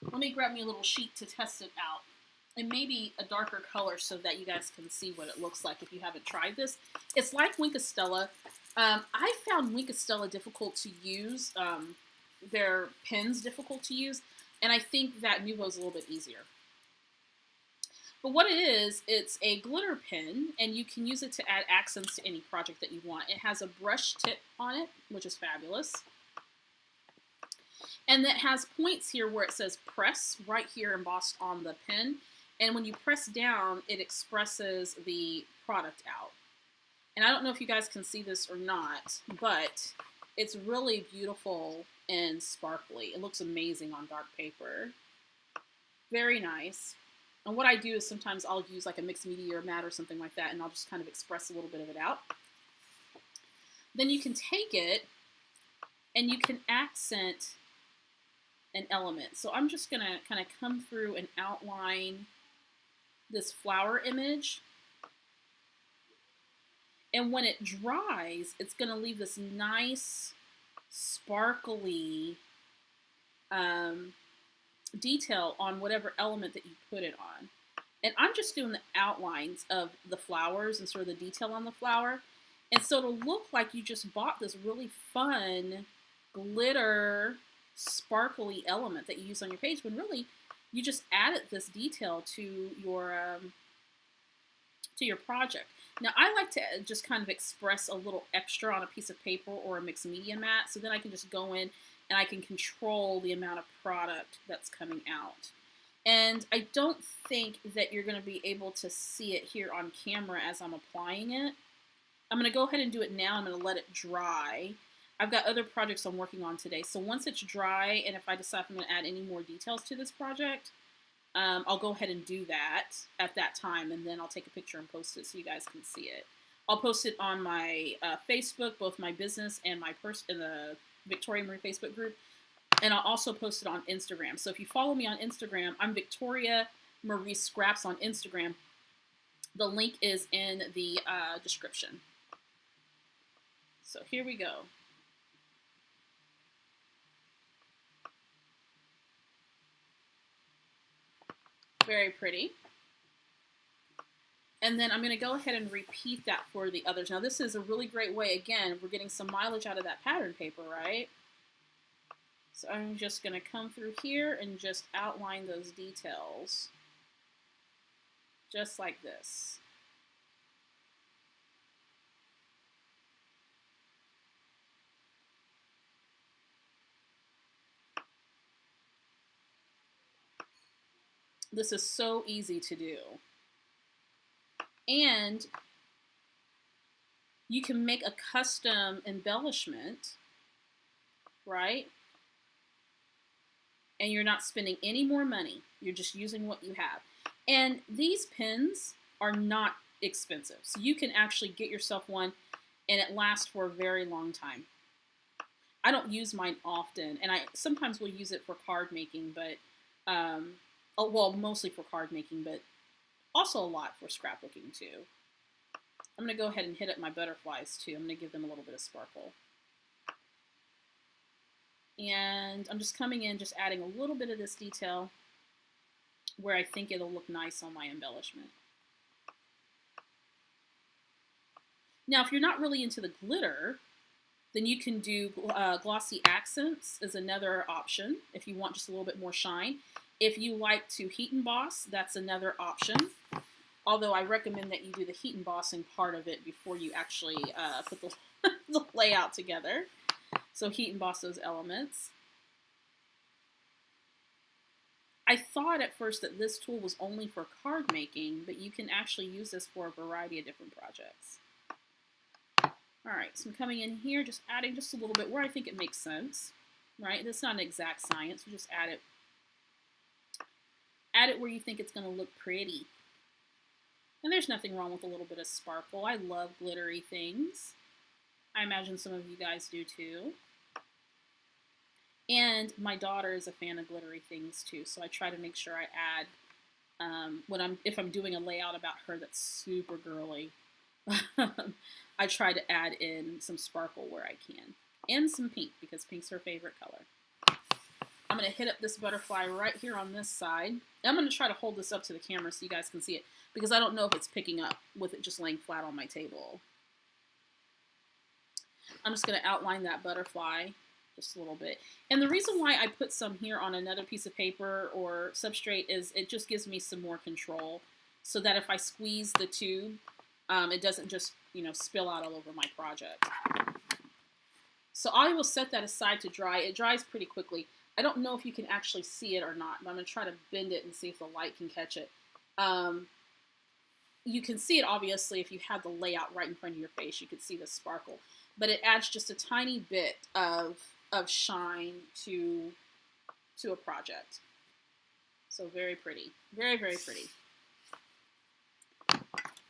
Let me grab me a little sheet to test it out. And maybe a darker color so that you guys can see what it looks like if you haven't tried this. It's like Wink of Stella. I found Wink of Stella difficult to use. Their pens difficult to use. And I think that Nuvo's a little bit easier. But what it is, it's a glitter pen, and you can use it to add accents to any project that you want. It has a brush tip on it, which is fabulous. And it has points here where it says press, right here embossed on the pen. And when you press down, it expresses the product out. And I don't know if you guys can see this or not, but it's really beautiful and sparkly. It looks amazing on dark paper. Very nice. And what I do is sometimes I'll use like a mixed media or mat or something like that, and I'll just kind of express a little bit of it out. Then you can take it and you can accent an element. So I'm just going to kind of come through and outline this flower image. And when it dries, it's going to leave this nice, sparkly detail on whatever element that you put it on. And I'm just doing the outlines of the flowers and sort of the detail on the flower. And so it'll look like you just bought this really fun glitter sparkly element that you use on your page, when really you just added this detail to your project. Now I like to just kind of express a little extra on a piece of paper or a mixed media mat, so then I can just go in and I can control the amount of product that's coming out. And I don't think that you're going to be able to see it here on camera as I'm applying it. I'm going to go ahead and do it now. I'm going to let it dry. I've got other projects I'm working on today. So once it's dry, and if I decide I'm going to add any more details to this project, I'll go ahead and do that at that time, and then I'll take a picture and post it so you guys can see it. I'll post it on my Facebook, both my business and my in the Victoria Marie Facebook group, and I'll also post it on Instagram. So if you follow me on Instagram, I'm Victoria Marie Scraps on Instagram. The link is in the description. So here we go. Very pretty. And then I'm going to go ahead and repeat that for the others. Now this is a really great way, again, we're getting some mileage out of that pattern paper, right? So I'm just going to come through here and just outline those details. Just like this. This is so easy to do. And you can make a custom embellishment, right? And you're not spending any more money. You're just using what you have. And these pins are not expensive. So you can actually get yourself one and it lasts for a very long time. I don't use mine often, and I sometimes will use it for card making, but well, mostly for card making, but also a lot for scrapbooking too. I'm going to go ahead and hit up my butterflies too. I'm going to give them a little bit of sparkle. And I'm just coming in, just adding a little bit of this detail where I think it'll look nice on my embellishment. Now, if you're not really into the glitter, then you can do glossy accents is another option if you want just a little bit more shine. If you like to heat emboss, that's another option. Although I recommend that you do the heat embossing part of it before you actually put the layout together. So heat emboss those elements. I thought at first that this tool was only for card making, but you can actually use this for a variety of different projects. All right, so I'm coming in here, just adding just a little bit where I think it makes sense, right? That's not an exact science, you just add it. Add it where you think it's going to look pretty. And there's nothing wrong with a little bit of sparkle. I love glittery things. I imagine some of you guys do too. And my daughter is a fan of glittery things too, so I try to make sure I add, if I'm doing a layout about her that's super girly, I try to add in some sparkle where I can. And some pink, because pink's her favorite color. I'm going to hit up this butterfly right here on this side. I'm going to try to hold this up to the camera so you guys can see it, because I don't know if it's picking up with it just laying flat on my table. I'm just going to outline that butterfly just a little bit. And the reason why I put some here on another piece of paper or substrate is it just gives me some more control, so that if I squeeze the tube, it doesn't just, spill out all over my project. So I will set that aside to dry. It dries pretty quickly. I don't know if you can actually see it or not, but I'm going to try to bend it and see if the light can catch it. You can see it, obviously, if you had the layout right in front of your face. You could see the sparkle. But it adds just a tiny bit of shine to a project. So very pretty. Very, very pretty.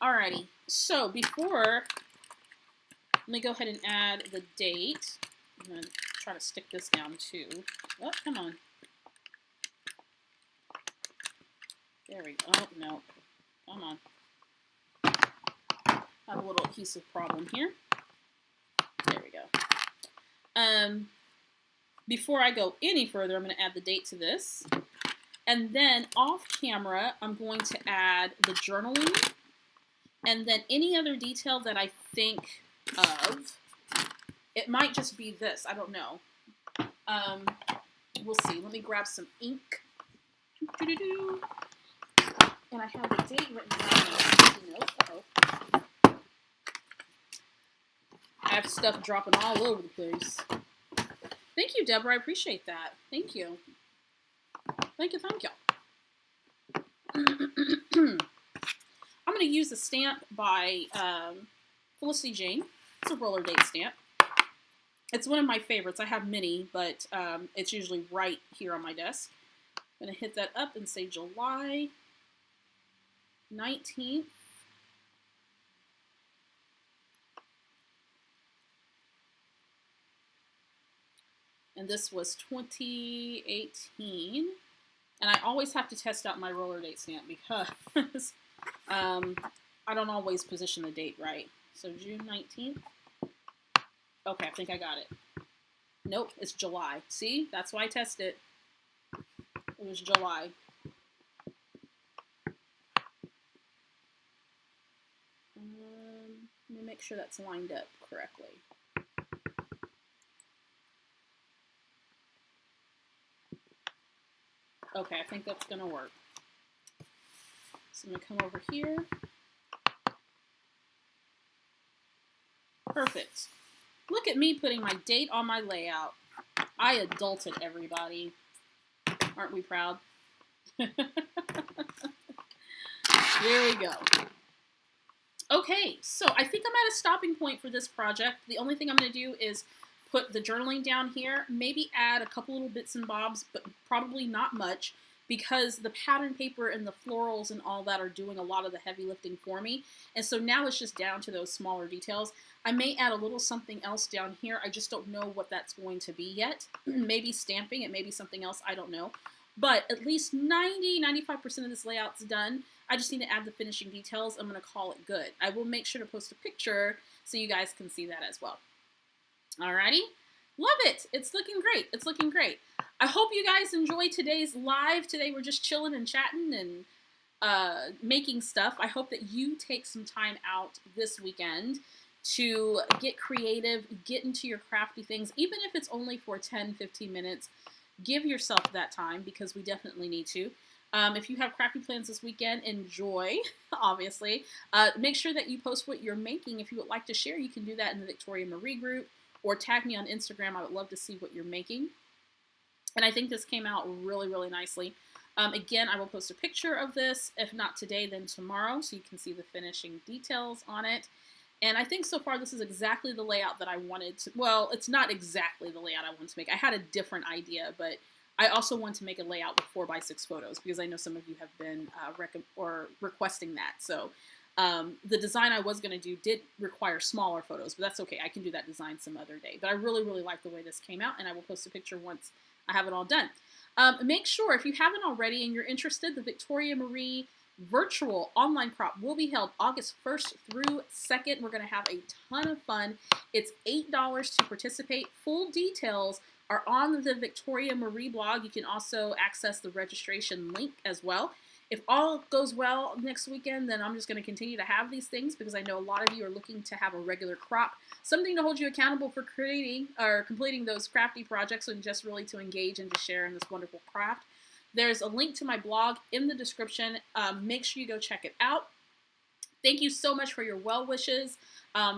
Alrighty. So before, let me go ahead and add the date. I'm going to try to stick this down too. Oh, come on. There we go. Oh, no. Come on. I have a little adhesive problem here. There we go. Before I go any further, I'm going to add the date to this. And then off camera, I'm going to add the journaling. And then any other detail that I think of. It might just be this. I don't know. We'll see. Let me grab some ink. And I have the date written down. Uh-oh. I have stuff dropping all over the place. Thank you, Deborah. I appreciate that. Thank you. Thank you, thank you. I'm going to use a stamp by Felicity Jane. It's a roller date stamp. It's one of my favorites. I have many, but it's usually right here on my desk. I'm going to hit that up and say July 19th. And this was 2018. And I always have to test out my roller date stamp because I don't always position the date right. So June 19th. Okay, I think I got it. Nope, it's July. See? That's why I tested it. It was July. Let me make sure that's lined up correctly. Okay, I think that's going to work. So I'm going to come over here. Perfect. Look at me putting my date on my layout. I adulted everybody. Aren't we proud? There we go. Okay, so I think I'm at a stopping point for this project. The only thing I'm going to do is put the journaling down here, maybe add a couple little bits and bobs, but probably not much, because the pattern paper and the florals and all that are doing a lot of the heavy lifting for me. And so now it's just down to those smaller details. I may add a little something else down here. I just don't know what that's going to be yet. Maybe stamping, it may be something else, I don't know. But at least 90–95% of this layout's done. I just need to add the finishing details. I'm going to call it good. I will make sure to post a picture so you guys can see that as well. Alrighty, love it. It's looking great. It's looking great. I hope you guys enjoyed today's live. Today we're just chilling and chatting and making stuff. I hope that you take some time out this weekend to get creative, get into your crafty things, even if it's only for 10–15 minutes. Give yourself that time because we definitely need to. If you have crafty plans this weekend, enjoy, obviously. Make sure that you post what you're making. If you would like to share, you can do that in the Victoria Marie group or tag me on Instagram. I would love to see what you're making. And I think this came out really, really nicely. Again, I will post a picture of this, if not today, then tomorrow, so you can see the finishing details on it. And I think so far this is exactly the layout that I wanted to, well, it's not exactly the layout I wanted to make. I had a different idea, but I also want to make a layout with 4x6 photos because I know some of you have been requesting that. So the design I was going to do did require smaller photos, but that's okay. I can do that design some other day. But I really, really like the way this came out, and I will post a picture once I have it all done. Make sure, if you haven't already and you're interested, the Victoria Marie virtual online crop will be held August 1st through 2nd. We're going to have a ton of fun. It's $8 to participate. Full details are on the Victoria Marie blog. You can also access the registration link as well. If all goes well next weekend, then I'm just going to continue to have these things because I know a lot of you are looking to have a regular crop, something to hold you accountable for creating or completing those crafty projects and just really to engage and to share in this wonderful craft. There's a link to my blog in the description. Make sure you go check it out. Thank you so much for your well wishes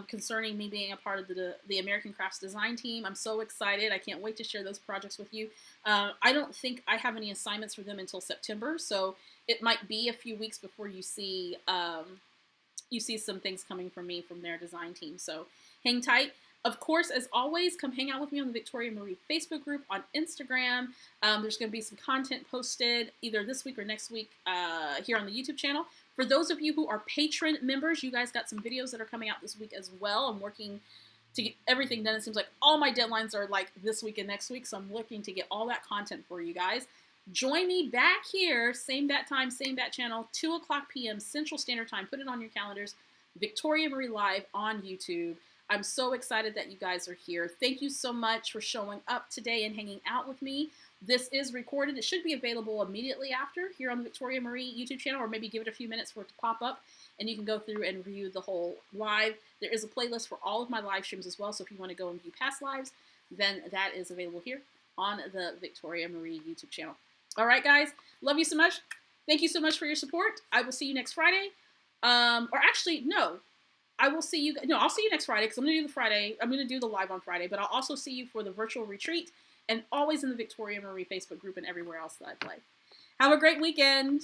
concerning me being a part of the American Crafts design team. I'm so excited. I can't wait to share those projects with you. I don't think I have any assignments for them until September, so it might be a few weeks before you see some things coming from me from their design team. So hang tight. Of course, as always, come hang out with me on the Victoria Marie Facebook group on Instagram. There's going to be some content posted either this week or next week here on the YouTube channel. For those of you who are Patron members, you guys got some videos that are coming out this week as well. I'm working to get everything done. It seems like all my deadlines are like this week and next week, so I'm looking to get all that content for you guys. Join me back here, same bat time, same bat channel, 2 o'clock p.m. Central Standard Time. Put it on your calendars. Victoria Marie Live on YouTube. I'm so excited that you guys are here. Thank you so much for showing up today and hanging out with me. This is recorded. It should be available immediately after here on the Victoria Marie YouTube channel, or maybe give it a few minutes for it to pop up, and you can go through and view the whole live. There is a playlist for all of my live streams as well, so if you want to go and view past lives, then that is available here on the Victoria Marie YouTube channel. All right, guys. Love you so much. Thank you so much for your support. I will see you next Friday. Or actually, no. I'll see you next Friday because I'm going to do the live on Friday, but I'll also see you for the virtual retreat and always in the Victoria Marie Facebook group and everywhere else that I play. Have a great weekend.